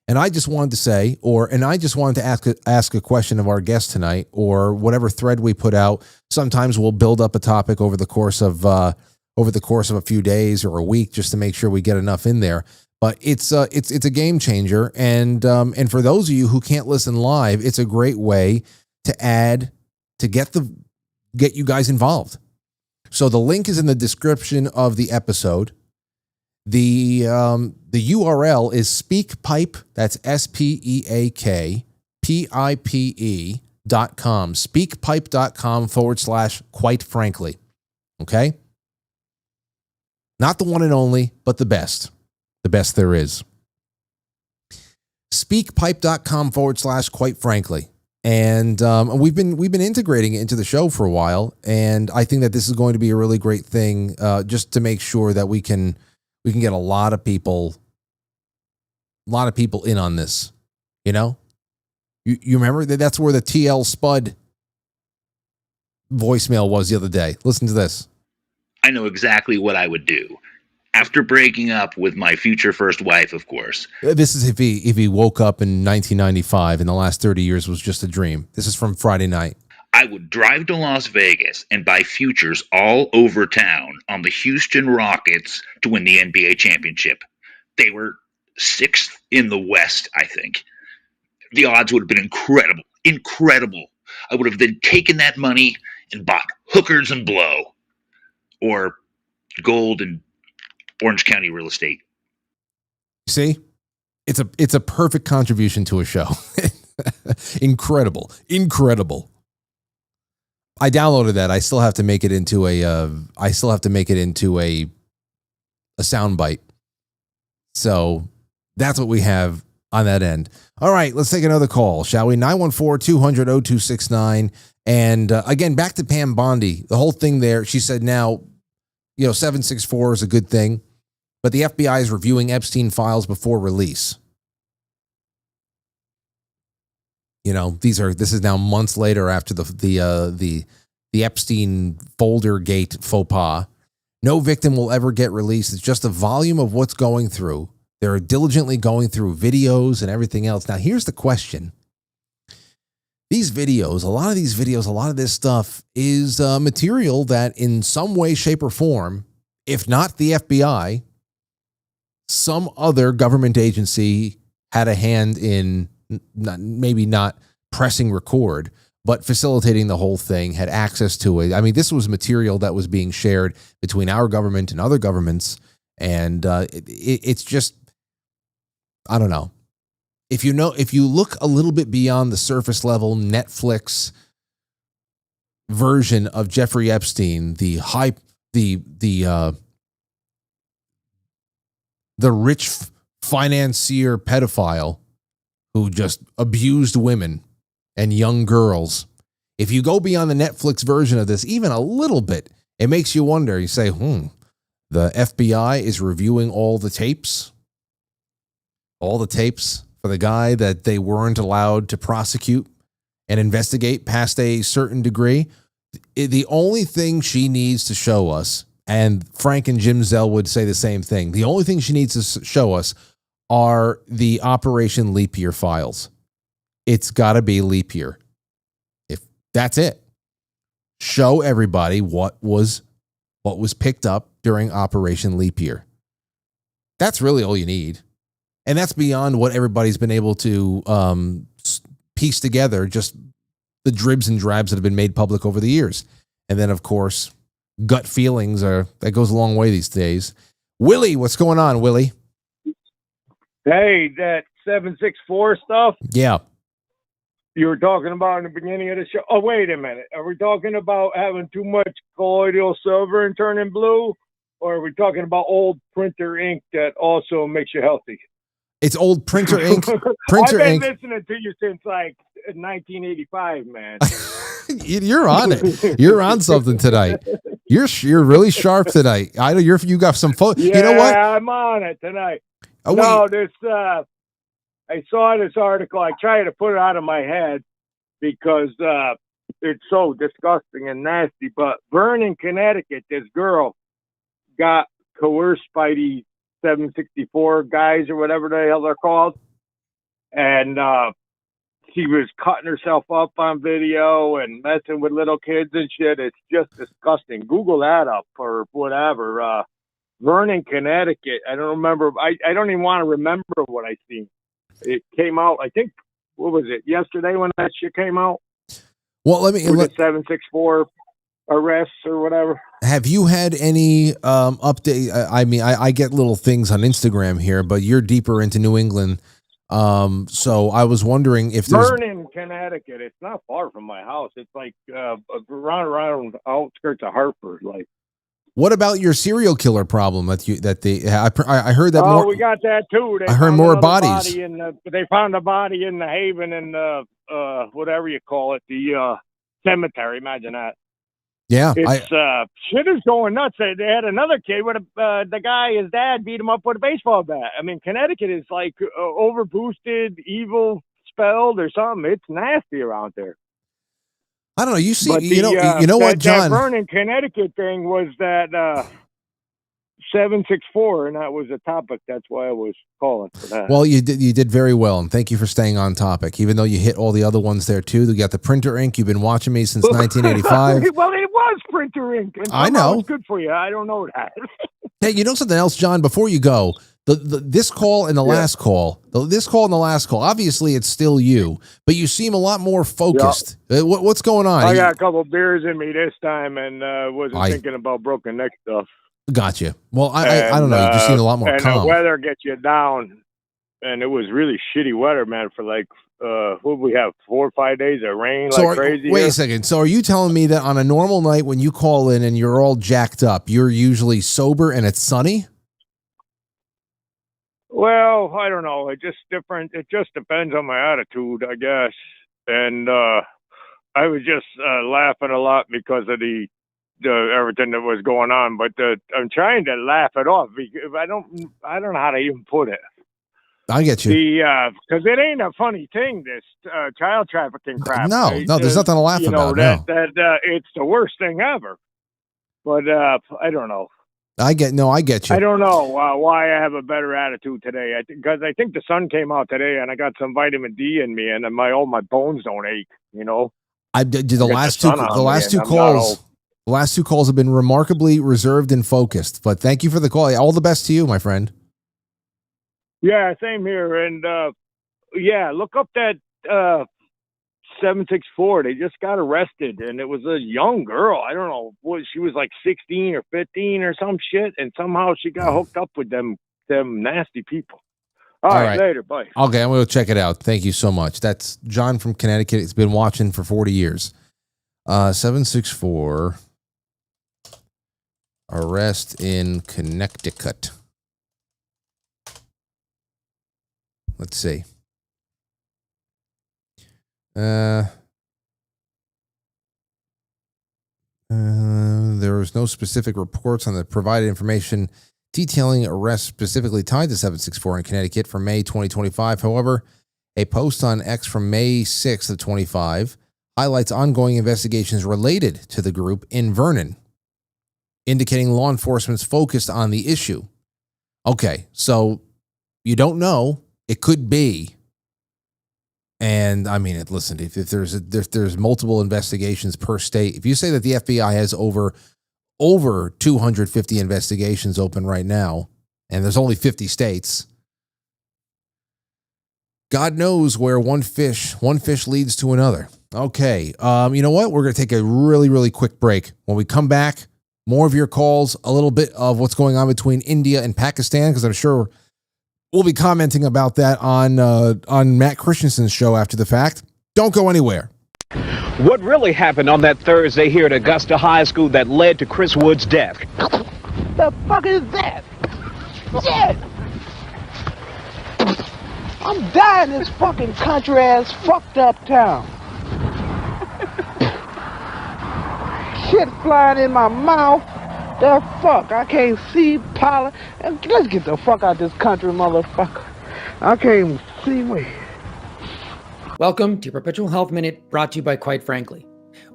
And I just wanted to say, I just wanted to ask a question of our guest tonight, or whatever thread we put out. Sometimes we'll build up a topic over the course of a few days or a week, just to make sure we get enough in there. But it's a game changer, and for those of you who can't listen live, it's a great way to get you guys involved. So the link is in the description of the episode. The URL is SpeakPipe. That's SpeakPipe.com. SpeakPipe.com/quite frankly. Okay. Not the one and only, but the best. The best there is. SpeakPipe.com/quite frankly. And we've been integrating it into the show for a while. And I think that this is going to be a really great thing, just to make sure that we can get a lot of people in on this. You remember that's where the TL Spud voicemail was the other day. Listen to this. I know exactly what I would do after breaking up with my future first wife, of course. This is if he woke up in 1995 and the last 30 years was just a dream. This is from Friday night. I would drive to Las Vegas and buy futures all over town on the Houston Rockets to win the NBA championship. They were 6th in the West, I think. The odds would have been incredible. I would have then taken that money and bought hookers and blow, or gold and Orange County real estate. See, it's a perfect contribution to a show. Incredible. I downloaded that. I still have to make it into a soundbite. So that's what we have on that end. All right, let's take another call, shall we? 914-200-0269. And again, back to Pam Bondi. The whole thing there, she said now, 764 is a good thing, but the FBI is reviewing Epstein files before release. This is now months later after the Epstein folder gate faux pas. No victim will ever get released. It's just the volume of what's going through. They're diligently going through videos and everything else. Now, here's the question. A lot of this stuff is material that in some way, shape, or form, if not the FBI, some other government agency had a hand in, maybe not pressing record, but facilitating the whole thing, had access to it. I mean, this was material that was being shared between our government and other governments. And it's just, I don't know. If you look a little bit beyond the surface level Netflix version of Jeffrey Epstein, the rich financier pedophile who just abused women and young girls. If you go beyond the Netflix version of this, even a little bit, it makes you wonder. You say, the FBI is reviewing all the tapes for the guy that they weren't allowed to prosecute and investigate past a certain degree. The only thing she needs to show us, and Frank and Jim Zell would say the same thing, the only thing she needs to show us are the Operation Leap Year files. it's got to be leap year. If that's it, show everybody what was picked up during Operation Leap Year. That's really all you need. And that's beyond what everybody's been able to piece together, just the dribs and drabs that have been made public over the years. And then, of course, gut feelings that goes a long way these days. Willie, what's going on, Willie? Hey, that 764 stuff Yeah. you were talking about in the beginning of the show. Oh, wait a minute. Are we talking about having too much colloidal silver and turning blue? Or are we talking about old printer ink that also makes you healthy? It's old printer ink. I've Printer been ink. listening to you since like 1985, man. You're on it. You're on something tonight. You're really sharp tonight. I know you got some fun. Yeah, You know what? I'm on it tonight. Oh, No, this I saw this article. I tried to put it out of my head because it's so disgusting and nasty. But Vernon, Connecticut, this girl got coerced by these 764 guys or whatever the hell they're called, and she was cutting herself up on video and messing with little kids and shit. It's just disgusting. Google that up or whatever. Vernon, Connecticut. I don't remember. I don't even want to remember what I seen. It came out, I think, what was it, yesterday when that shit came out? Well, let me. The 764 arrests or whatever. Have you had any update? I mean, I get little things on Instagram here, but you're deeper into New England. So I was wondering if there's Vernon, Connecticut. It's not far from my house. It's like around outskirts of Hartford. Like, what about your serial killer problem I heard that oh, more. we got that too. I heard found more another bodies. They found a body in the Haven in the whatever you call it, the cemetery. Imagine that. Yeah, It's shit is going nuts. They had another kid with the guy, his dad beat him up with a baseball bat. I mean, Connecticut is like overboosted, evil spelled or something. It's nasty around there. I don't know. You see, But you know what, John? That Vernon, Connecticut thing was that 764, and that was a topic. That's why I was calling for that. Well, you did very well, and thank you for staying on topic. Even though you hit all the other ones there too. You got the printer ink. You've been watching me since 1985. Well, it was printer ink. And I know. It's good for you. I don't know that. Hey, you know something else, John? Before you go, this call and the last call, obviously it's still you, but you seem a lot more focused. What's going on? I got a couple beers in me this time, and wasn't thinking about broken neck stuff. Gotcha. Well, I don't know. You just seem a lot more and calm. the weather gets you down, and it was really shitty weather, man. For like, what we have 4 or 5 days of rain crazy. Wait a second. So are you telling me that on a normal night when you call in and you're all jacked up, you're usually sober and it's sunny? Well, I don't know. It just different. It just depends on my attitude, I guess. And I was just laughing a lot because of the everything that was going on. But I'm trying to laugh it off because I don't know how to even put it. I get you. Because it ain't a funny thing, this child trafficking crap. No, there's nothing to laugh about. That it's the worst thing ever. But I don't know. I get you. I don't know why I have a better attitude today. Because I think the sun came out today, and I got some vitamin D in me, and all my bones don't ache. You know. The last two calls have been remarkably reserved and focused. But thank you for the call. All the best to you, my friend. Yeah, same here. And look up that 764. They just got arrested, and it was a young girl. I don't know, she was like 16 or 15 or some shit, and somehow she got hooked up with them nasty people. All right, later, bye. Okay, I'm going to check it out. Thank you so much. That's John from Connecticut. He's been watching for 40 years. 764 arrest in Connecticut. Let's see. There was no specific reports on the provided information detailing arrests specifically tied to 764 in Connecticut for May 2025. However, a post on X from May 6th of 25 highlights ongoing investigations related to the group in Vernon, indicating law enforcement's focused on the issue. Okay, so you don't know. It could be And I mean, listen, if there's multiple investigations per state, if you say that the FBI has over 250 investigations open right now, and there's only 50 states, God knows where one fish leads to another. Okay, you know what? We're going to take a really, really quick break. When we come back, more of your calls, a little bit of what's going on between India and Pakistan, because I'm sure we'll be commenting about that on Matt Christensen's show after the fact. Don't go anywhere. What really happened on that Thursday here at Augusta High School that led to Chris Wood's death? The fuck is that? Shit! I'm dying in this fucking country ass fucked up town. Shit flying in my mouth. The fuck? I can't see pollen. Let's get the fuck out this country, motherfucker. I can't even see me. Welcome to Perpetual Health Minute, brought to you by Quite Frankly.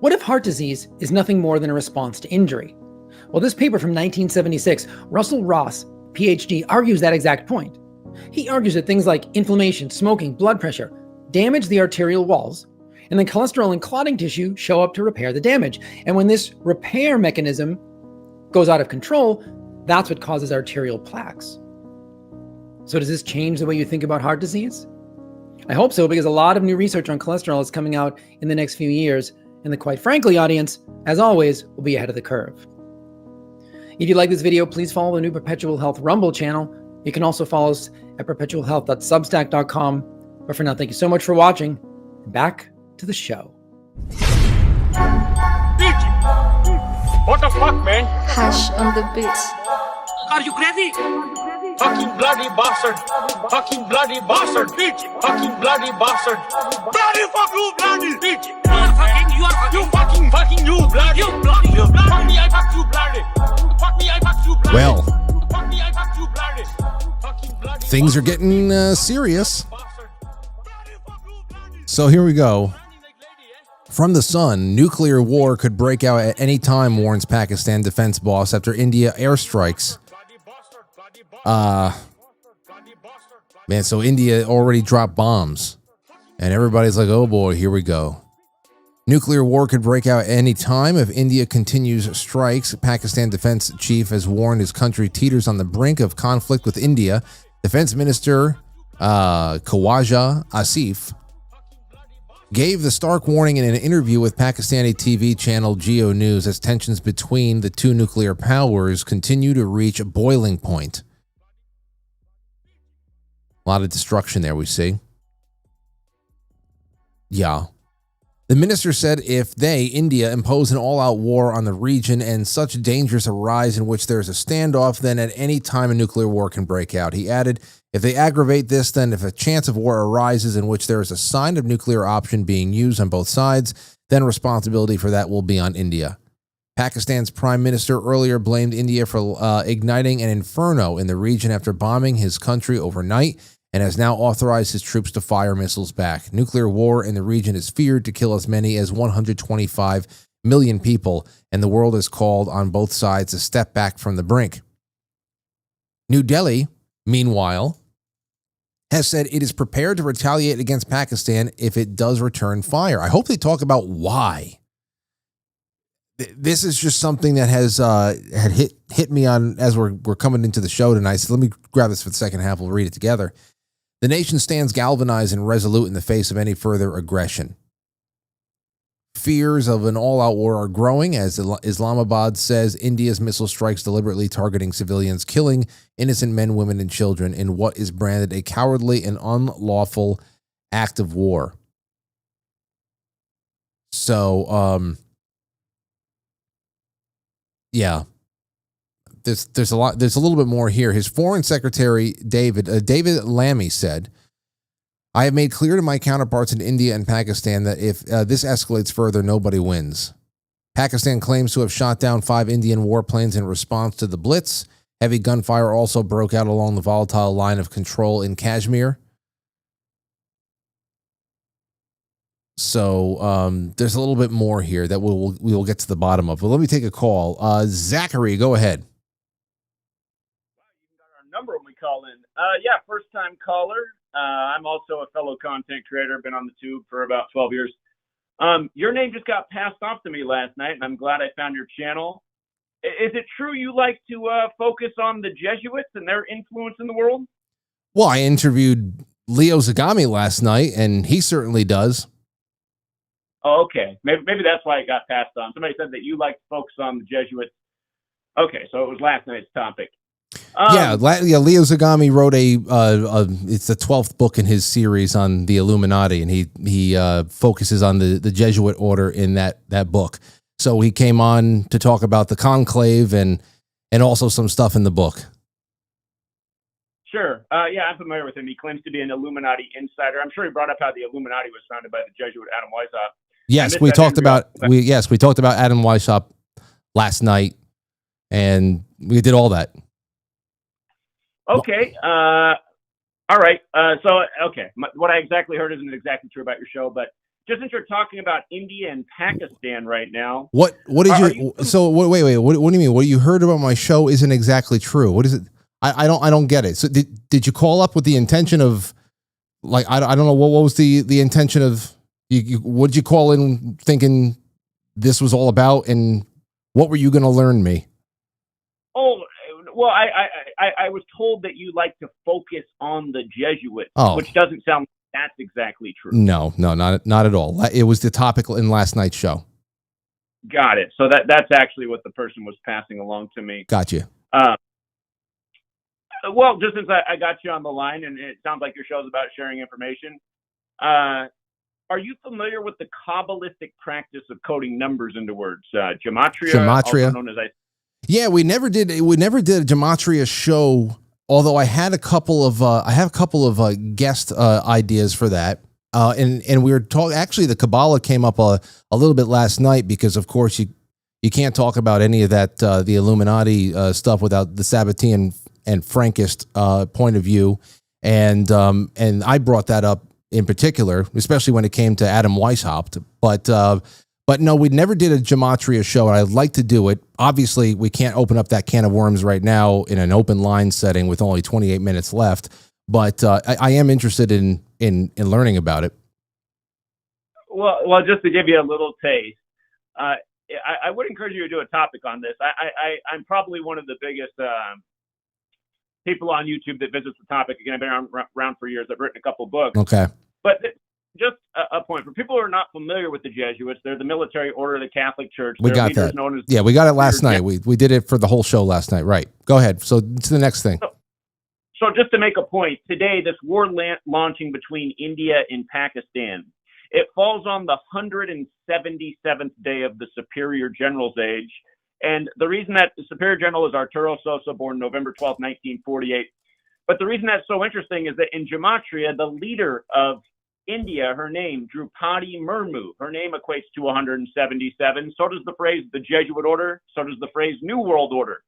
What if heart disease is nothing more than a response to injury? Well, this paper from 1976, Russell Ross, PhD, argues that exact point. He argues that things like inflammation, smoking, blood pressure damage the arterial walls, and then cholesterol and clotting tissue show up to repair the damage. And when this repair mechanism goes out of control, that's what causes arterial plaques. So does this change the way you think about heart disease? I hope so, because a lot of new research on cholesterol is coming out in the next few years, and the Quite Frankly audience, as always, will be ahead of the curve. If you like this video, please follow the new Perpetual Health Rumble channel. You can also follow us at perpetualhealth.substack.com. But for now, thank you so much for watching. Back to the show. What the fuck, man? Hash on the beat. Are you crazy? Fucking bloody bastard. Fucking bloody bastard, bitch. Fucking bloody bastard. Bloody fuck you, bloody bitch. You are fucking, you bloody. You bloody, you bloody. Fuck me, I fuck you, bloody. Fuck me, I fuck you, bloody. Well, fuck me, I fuck you, bloody. Fucking bloody. Things are getting serious. So here we go. From The Sun, nuclear war could break out at any time, warns Pakistan defense boss after India airstrikes. Man, so India already dropped bombs. And everybody's like, oh boy, here we go. Nuclear war could break out at any time if India continues strikes. Pakistan defense chief has warned his country teeters on the brink of conflict with India. Defense Minister Khawaja Asif gave the stark warning in an interview with Pakistani TV channel Geo News as tensions between the two nuclear powers continue to reach a boiling point. A lot of destruction there, we see. Yeah. The minister said if India, impose an all-out war on the region and such dangers arise in which there is a standoff, then at any time a nuclear war can break out. He added, if they aggravate this, then if a chance of war arises in which there is a sign of nuclear option being used on both sides, then responsibility for that will be on India. Pakistan's prime minister earlier blamed India for igniting an inferno in the region after bombing his country overnight, and has now authorized his troops to fire missiles back. Nuclear war in the region is feared to kill as many as 125 million people, and the world has called on both sides to step back from the brink. New Delhi, meanwhile, has said it is prepared to retaliate against Pakistan if it does return fire. I hope they talk about why. This is just something that has had hit me on as we're coming into the show tonight. So let me grab this for the second half. We'll read it together. The nation stands galvanized and resolute in the face of any further aggression. Fears of an all-out war are growing as Islamabad says India's missile strikes deliberately targeting civilians, killing innocent men, women, and children in what is branded a cowardly and unlawful act of war. So, yeah. There's a lot. There's a little bit more here. His foreign secretary, David Lammy, said, I have made clear to my counterparts in India and Pakistan that if this escalates further, nobody wins. Pakistan claims to have shot down 5 Indian warplanes in response to the blitz. Heavy gunfire also broke out along the volatile line of control in Kashmir. So there's a little bit more here that we will get to the bottom of. But let me take a call. Zachary, go ahead. Number when we call in. Yeah, first time caller. I'm also a fellow content creator. Been on the tube for about 12 years. Your name just got passed off to me last night, and I'm glad I found your channel. Is it true you like to focus on the Jesuits and their influence in the world? Well, I interviewed Leo Zagami last night, and he certainly does. Oh, okay. Maybe that's why it got passed on. Somebody said that you like to focus on the Jesuits. Okay, so it was last night's topic. Leo Zagami wrote it's the 12th book in his series on the Illuminati, and he focuses on the Jesuit order in that book. So he came on to talk about the conclave and also some stuff in the book. Sure. Yeah, I'm familiar with him. He claims to be an Illuminati insider. I'm sure he brought up how the Illuminati was founded by the Jesuit Adam Weishaupt. Yes, we talked about Adam Weishaupt last night, and we did all that. Okay. All right. What I exactly heard isn't exactly true about your show, but just since you're talking about India and Pakistan right now, what do you mean? What you heard about my show isn't exactly true. What is it? I don't get it. So did you call up with the intention of, like, I don't know, what was the intention of what did you call in thinking this was all about, and what were you going to learn me? Oh, well, I was told that you like to focus on the Jesuits, which doesn't sound like that's exactly true. No, not at all. It was the topic in last night's show. Got it. So that's actually what the person was passing along to me. Got you. Well, just since I got you on the line, and it sounds like your show is about sharing information, are you familiar with the Kabbalistic practice of coding numbers into words? Gematria. Also known as Yeah, we never did a Gematria show. Although I had a couple of guest ideas for that, and we were talking. Actually, the Kabbalah came up a little bit last night because, of course, you can't talk about any of that the Illuminati stuff without the Sabbatean and Frankist point of view, and I brought that up in particular, especially when it came to Adam Weishaupt. But no, we never did a Gematria show, and I'd like to do it. Obviously, we can't open up that can of worms right now in an open line setting with only 28 minutes left. But I am interested in learning about it. Well, just to give you a little taste, I would encourage you to do a topic on this. I'm probably one of the biggest people on YouTube that visits the topic. Again, I've been around for years. I've written a couple books. Okay. But just a point for people who are not familiar with the Jesuits. They're the military order of the Catholic Church. We got that. We got it last night. We did it for the whole show last night. Right. Go ahead. So to the next thing. So just to make a point, today, this war launching between India and Pakistan, it falls on the 177th day of the Superior General's age. And the reason that the Superior General is Arturo Sosa, born November 12, 1948. But the reason that's so interesting is that in Gematria, the leader of India, her name, Drupadi Murmu, her name equates to 177. So does the phrase the Jesuit order. So does the phrase New World Order.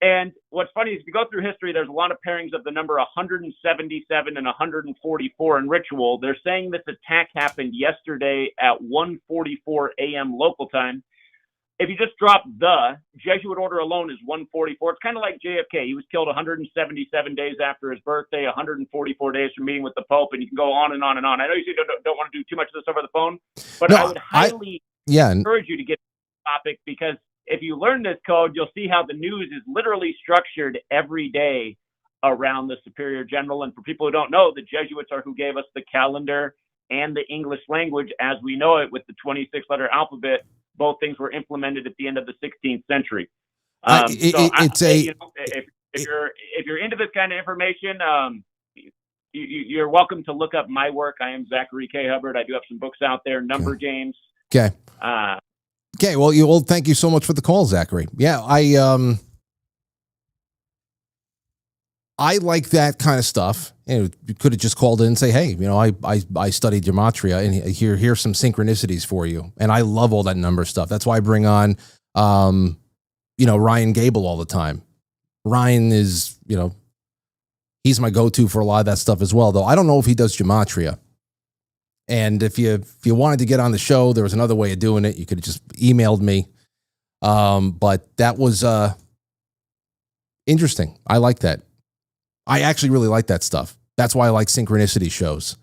And what's funny is if you go through history, there's a lot of pairings of the number 177 and 144 in ritual. They're saying this attack happened yesterday at 1:44 a.m. local time. If you just drop the Jesuit order alone is 144. It's kind of like JFK. He was killed 177 days after his birthday, 144 days from meeting with the Pope, and you can go on and on and on. I know you don't want to do too much of this over the phone, but I would highly encourage you to get the topic, because if you learn this code, you'll see how the news is literally structured every day around the Superior General. And for people who don't know, the Jesuits are who gave us the calendar and the English language as we know it with the 26-letter alphabet. Both things were implemented at the end of the 16th century. If you're into this kind of information, you're welcome to look up my work. I am Zachary K. Hubbard. I do have some books out there, Number Games. Okay. Okay. Well, thank you so much for the call, Zachary. Yeah, I like that kind of stuff. You could have just called in and say, hey, I studied Gematria, and here's some synchronicities for you. And I love all that number stuff. That's why I bring on, Ryan Gable all the time. Ryan is, he's my go-to for a lot of that stuff as well, though I don't know if he does Gematria. And if you wanted to get on the show, there was another way of doing it. You could have just emailed me. But that was interesting. I like that. I actually really like that stuff. That's why I like synchronicity shows.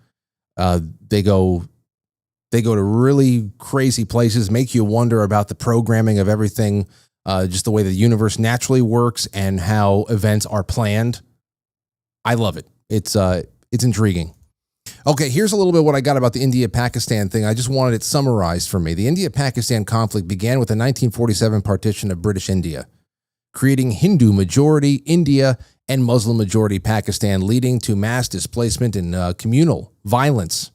They go to really crazy places, make you wonder about the programming of everything, just the way the universe naturally works and how events are planned. I love it. It's intriguing. Okay, here's a little bit what I got about the India-Pakistan thing. I just wanted it summarized for me. The India-Pakistan conflict began with the 1947 partition of British India, creating Hindu-majority India and Muslim-majority Pakistan, leading to mass displacement and communal violence.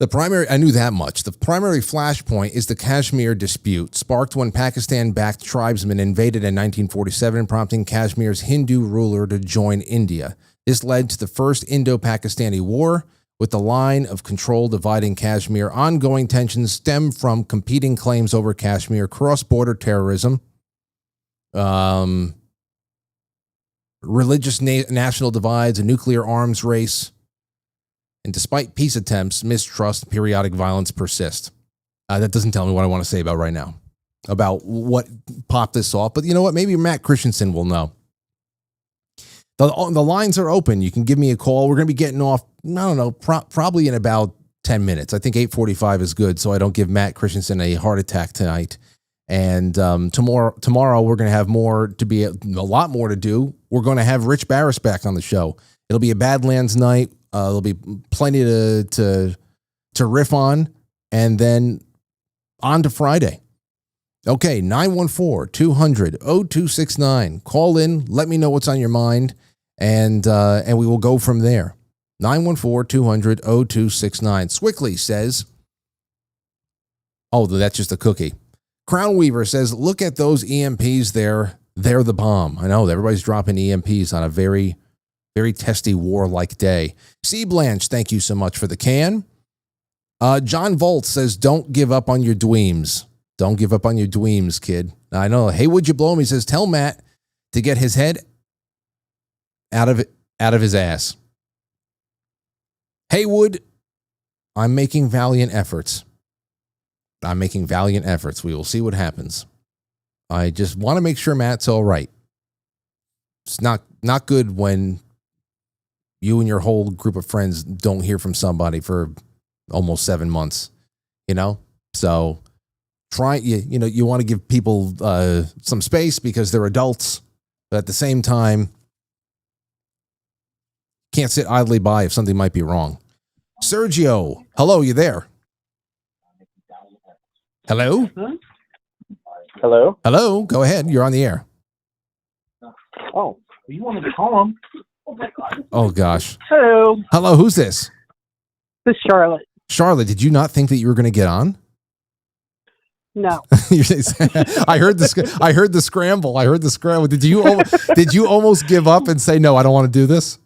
I knew that much. The primary flashpoint is the Kashmir dispute, sparked when Pakistan-backed tribesmen invaded in 1947, prompting Kashmir's Hindu ruler to join India. This led to the first Indo-Pakistani war, with the line of control dividing Kashmir. Ongoing tensions stem from competing claims over Kashmir, cross-border terrorism, religious national divides, a nuclear arms race, and despite peace attempts, mistrust and periodic violence persist. That doesn't tell me what I want to say about right now, about what popped this off. But you know what? Maybe Matt Christensen will know. The lines are open. You can give me a call. We're going to be getting off, I don't know, probably in about 10 minutes. I think 8:45 is good, so I don't give Matt Christensen a heart attack tonight. And tomorrow we're going to have a lot more to do. We're going to have Rich Barris back on the show. It'll be a Badlands night. There'll be plenty to riff on, and then on to Friday. Okay, 914-200-0269. Call in. Let me know what's on your mind, and we will go from there. 914-200-0269. Swickly says, oh, that's just a cookie. Crown Weaver says, look at those EMPs there. They're the bomb. I know, everybody's dropping EMPs on a very, very testy warlike day. C. Blanche, thank you so much for the can. John Volt says, don't give up on your dweems. Don't give up on your dweems, kid. I know. Hey, would you blow him? He says, tell Matt to get his head out of his ass. Haywood, I'm making valiant efforts. We will see what happens. I just want to make sure Matt's all right. It's not good when you and your whole group of friends don't hear from somebody for almost 7 months, So you want to give people some space because they're adults, but at the same time, can't sit idly by if something might be wrong. Sergio, hello, you there? Hello? Hello? Hello, go ahead. You're on the air. Oh, you wanted to call him. Oh, gosh. Hello. Hello, who's this? This is Charlotte. Charlotte, did you not think that you were going to get on? No. I heard the scramble. Did you almost give up and say, no, I don't want to do this?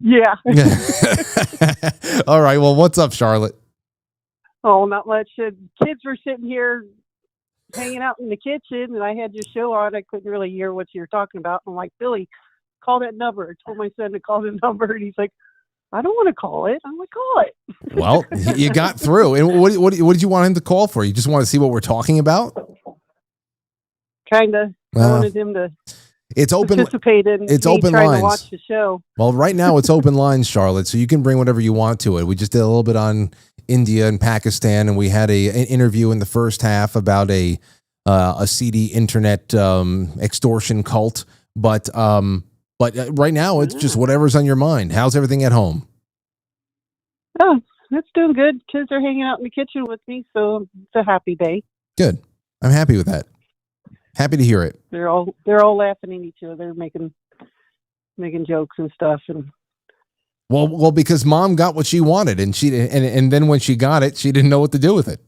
Yeah. All right. Well, what's up, Charlotte? Oh, not much. Kids were sitting here hanging out in the kitchen, and I had your show on. I couldn't really hear what you were talking about. I'm like, Billy, call that number. I told my son to call the number, and he's like, I don't want to call it. I'm like, call it. Well, you got through. And what did you want him to call for? You just want to see what we're talking about? Kind of. I wanted him to participate in it's me open trying lines. to watch the show. Well, right now it's open lines, Charlotte, so you can bring whatever you want to it. We just did a little bit on India and Pakistan, and we had an interview in the first half about a seedy internet extortion cult. But right now it's just whatever's on your mind. How's everything at home? Oh, it's doing good. Kids are hanging out in the kitchen with me, so it's a happy day. Good. I'm happy with that. Happy to hear it. They're all laughing at each other, making jokes and stuff. And well, because Mom got what she wanted, and and then when she got it, she didn't know what to do with it.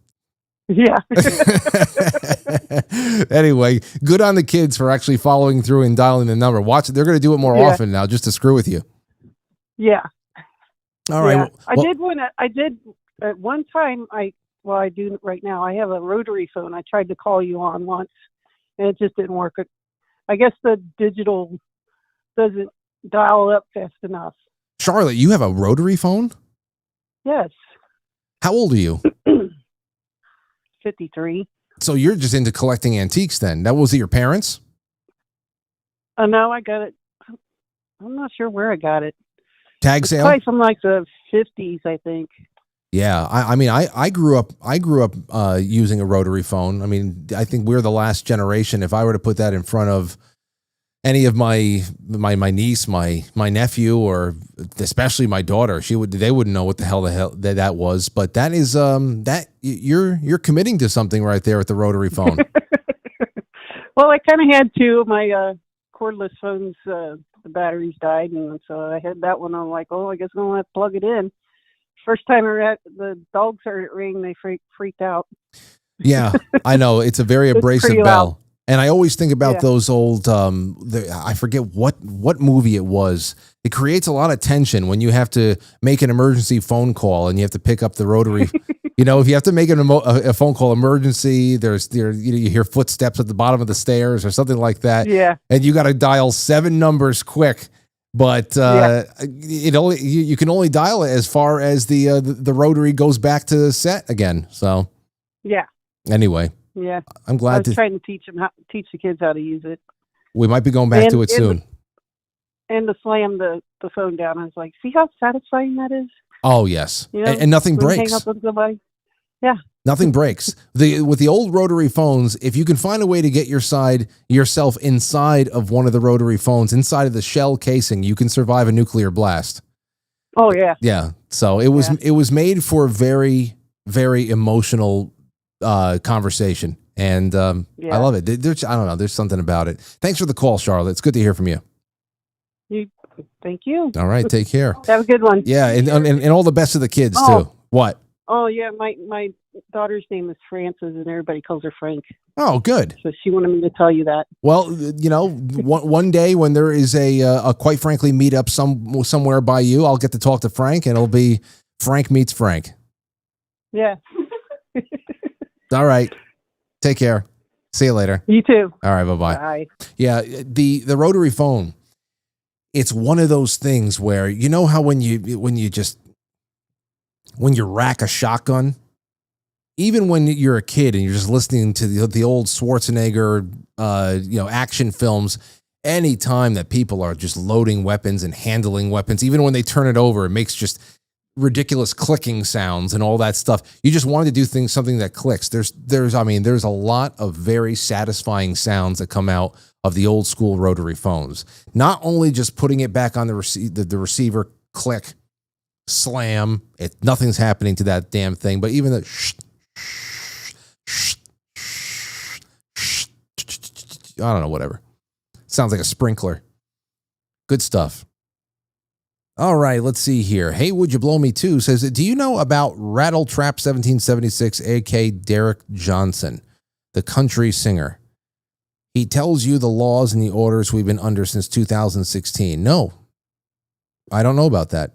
Yeah. Anyway, good on the kids for actually following through and dialing the number. Watch it. They're going to do it more often now, just to screw with you. Yeah. All right. Yeah. I did at one time. I do right now. I have a rotary phone. I tried to call you on once, and it just didn't work. I guess the digital doesn't dial up fast enough. Charlotte, you have a rotary phone? Yes. How old are you? 53. So you're just into collecting antiques then? That was it your parents? No, I got it. I'm not sure where I got it. Tag It's sale? probably from like the 50s, I think. Yeah, I mean, I grew up using a rotary phone. I mean, I think we're the last generation. If I were to put that in front of any of my niece, my nephew, or especially my daughter, they wouldn't know what the hell that was. But that is that you're committing to something right there with the rotary phone. Well, I kind of had two of my cordless phones. The batteries died, and so I had that one. I'm like, oh, I guess I'm gonna have to plug it in. First time the dogs heard it ring, they freaked out. Yeah, I know. It's a very abrasive pretty bell. loud. And I always think about Yeah. those old, I forget what movie it was. It creates a lot of tension when you have to make an emergency phone call and you have to pick up the rotary. You know, if you have to make a phone call emergency, you hear footsteps at the bottom of the stairs or something like that. Yeah. And you got to dial 7 numbers quick. But you can only dial it as far as the rotary goes back to set again. So Yeah. anyway. Yeah. I'm glad I was trying to teach the kids how to use it. We might be going back to it soon. And to slam the phone down. I was like, see how satisfying that is? Oh, yes. You know, And nothing when you breaks. hang up with somebody. Yeah. Nothing breaks. With the old rotary phones, if you can find a way to get yourself inside of one of the rotary phones, inside of the shell casing, you can survive a nuclear blast. Oh, yeah. Yeah. So it was made for very, very emotional conversation. And I love it. I don't know. There's something about it. Thanks for the call, Charlotte. It's good to hear from you. Thank you. All right. Take care. Have a good one. Yeah. And all the best to the kids, Oh. too. What? Oh, yeah. My daughter's name is Frances, and everybody calls her Frank. Oh, good. So she wanted me to tell you that. Well, you know, one day when there is a Quite Frankly meetup somewhere by you, I'll get to talk to Frank, and it'll be Frank meets Frank. Yeah. All right. Take care. See you later. You too. All right. Bye-bye. Bye. Yeah. The rotary phone, it's one of those things where, you know how when you rack a shotgun, even when you're a kid and you're just listening to the old Schwarzenegger, action films, any time that people are just loading weapons and handling weapons, even when they turn it over, it makes just ridiculous clicking sounds and all that stuff. You just wanted to do something that clicks. There's a lot of very satisfying sounds that come out of the old school rotary phones. Not only just putting it back on the receiver, click, slam, nothing's happening to that damn thing, but even the I don't know, whatever. Sounds like a sprinkler. Good stuff. All right, let's see here. Hey, Would You Blow Me Too says, do you know about Rattletrap 1776, a.k.a. Derek Johnson, the country singer? He tells you the laws and the orders we've been under since 2016. No, I don't know about that.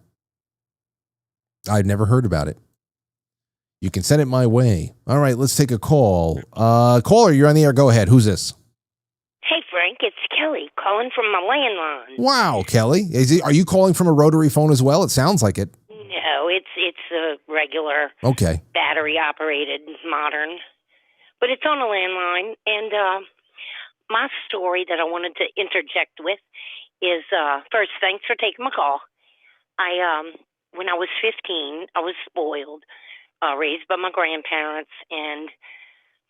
I've never heard about it. You can send it my way. All right, let's take a call. Caller, you're on the air. Go ahead. Who's this? Hey, Frank, it's Kelly calling from my landline. Wow, Kelly. Are you calling from a rotary phone as well? It sounds like it. No, it's a regular Okay. battery-operated modern, but it's on a landline. And my story that I wanted to interject with is, first, thanks for taking my call. When I was 15, I was spoiled, raised by my grandparents, and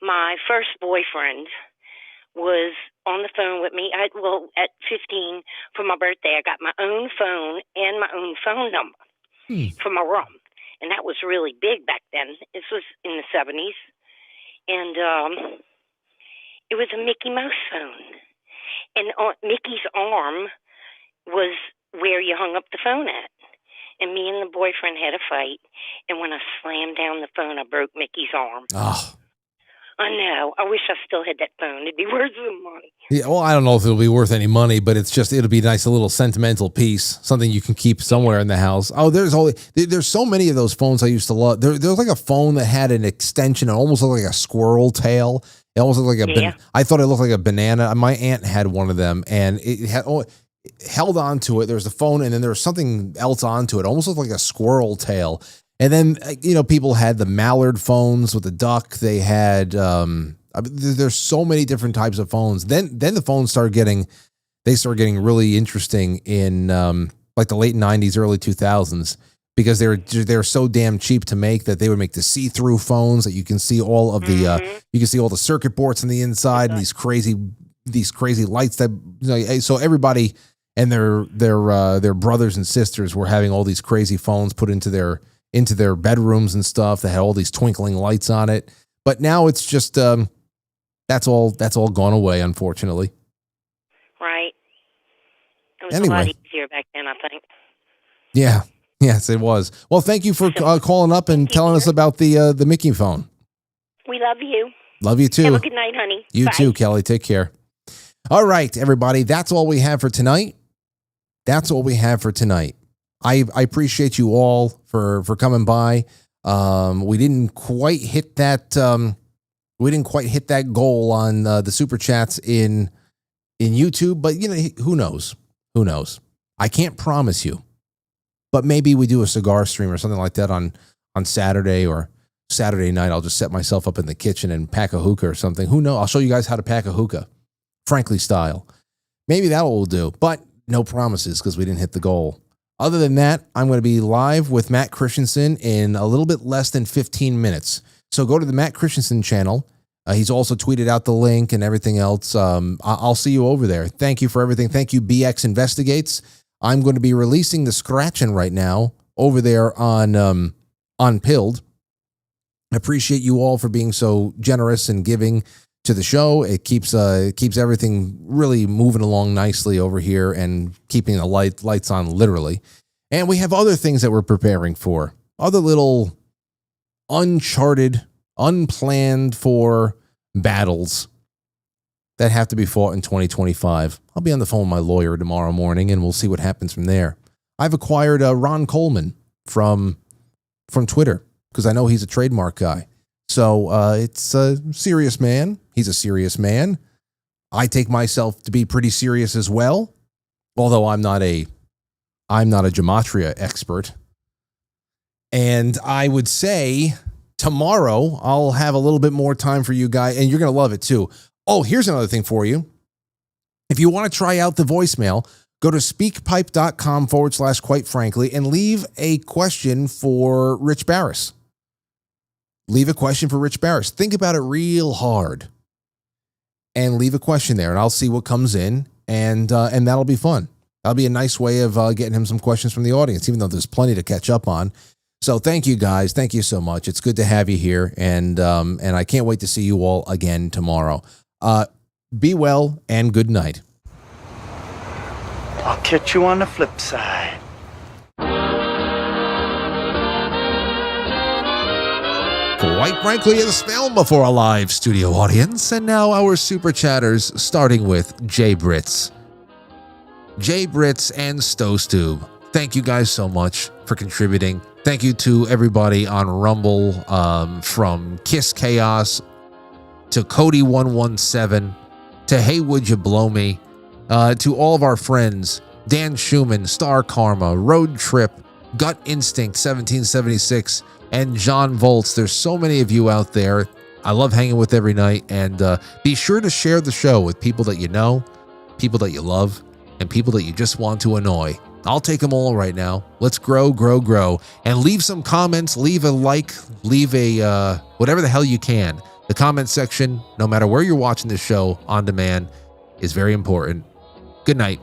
my first boyfriend was on the phone with me. At 15, for my birthday, I got my own phone and my own phone number for my room. And that was really big back then. This was in the 70s. And it was a Mickey Mouse phone. And Mickey's arm was where you hung up the phone at. And me and the boyfriend had a fight. And when I slammed down the phone, I broke Mickey's arm. Oh. I know. I wish I still had that phone. It'd be worth some money. Yeah, well, I don't know if it'll be worth any money, but it'll be a nice little sentimental piece, something you can keep somewhere in the house. Oh, there's so many of those phones I used to love. There's like a phone that had an extension. It almost looked like a squirrel tail. It almost looked like I thought it looked like a banana. My aunt had one of them, and it held onto it. There was the phone, and then there was something else onto it. Almost looked like a squirrel tail. And then, people had the mallard phones with the duck. They had, there's so many different types of phones. Then the phones started getting really interesting in like the late 90s, early 2000s, because they're so damn cheap to make that they would make the see-through phones that you can see all of the you can see all the circuit boards on the inside and these crazy lights that, you know, so everybody and their brothers and sisters were having all these crazy phones put into their bedrooms and stuff that had all these twinkling lights on it. But now it's just that's all gone away, unfortunately. Right. It was Anyway. a lot easier back then, I think. Yeah. Yes, it was. Well, thank you for calling up and telling us about the Mickey phone. We love you. Love you too. Have a good night, honey. You Bye. too, Kelly. Take care. All right, everybody. That's all we have for tonight. I appreciate you all for coming by. We didn't quite hit that goal on the super chats in YouTube, but you know, who knows? I can't promise you, but maybe we do a cigar stream or something like that on Saturday or Saturday night. I'll just set myself up in the kitchen and pack a hookah or something. Who knows? I'll show you guys how to pack a hookah, Frankly style. Maybe that will do, but no promises because we didn't hit the goal. Other than that, I'm going to be live with Matt Christensen in a little bit less than 15 minutes. So go to the Matt Christensen channel. He's also tweeted out the link and everything else. I'll see you over there. Thank you for everything. Thank you, BX Investigates. I'm going to be releasing the scratching right now over there on Pilled. I appreciate you all for being so generous and giving to the show. It keeps everything really moving along nicely over here and keeping the lights on literally. And we have other things that we're preparing for. Other little uncharted, unplanned for battles that have to be fought in 2025. I'll be on the phone with my lawyer tomorrow morning and we'll see what happens from there. I've acquired Ron Coleman from Twitter because I know he's a trademark guy. So it's a serious man. He's a serious man. I take myself to be pretty serious as well, although I'm not a gematria expert. And I would say tomorrow I'll have a little bit more time for you guys, and you're going to love it too. Oh, here's another thing for you. If you want to try out the voicemail, go to speakpipe.com/quite frankly and leave a question for Rich Barris. Leave a question for Rich Barris. Think about it real hard and leave a question there, and I'll see what comes in, and that'll be fun. That'll be a nice way of getting him some questions from the audience, even though there's plenty to catch up on. So thank you guys. Thank you so much. It's good to have you here, and I can't wait to see you all again tomorrow. Be well and good night. I'll catch you on the flip side. Quite frankly, it's film before a live studio audience. And now our super chatters, starting with Jay Brits. Jay Brits and Stowstube. Thank you guys so much for contributing. Thank you to everybody on Rumble, from Kiss Chaos to Cody117 to Hey Would You Blow Me, to all of our friends, Dan Schumann, Star Karma, Road Trip, Gut Instinct 1776, and John Volts. There's so many of you out there. I love hanging with every night, and be sure to share the show with people that you know, people that you love, and people that you just want to annoy. I'll take them all right now. Let's grow, and leave some comments, leave a like, leave a whatever the hell you can. The comment section, no matter where you're watching this show on demand, is very important. Good night.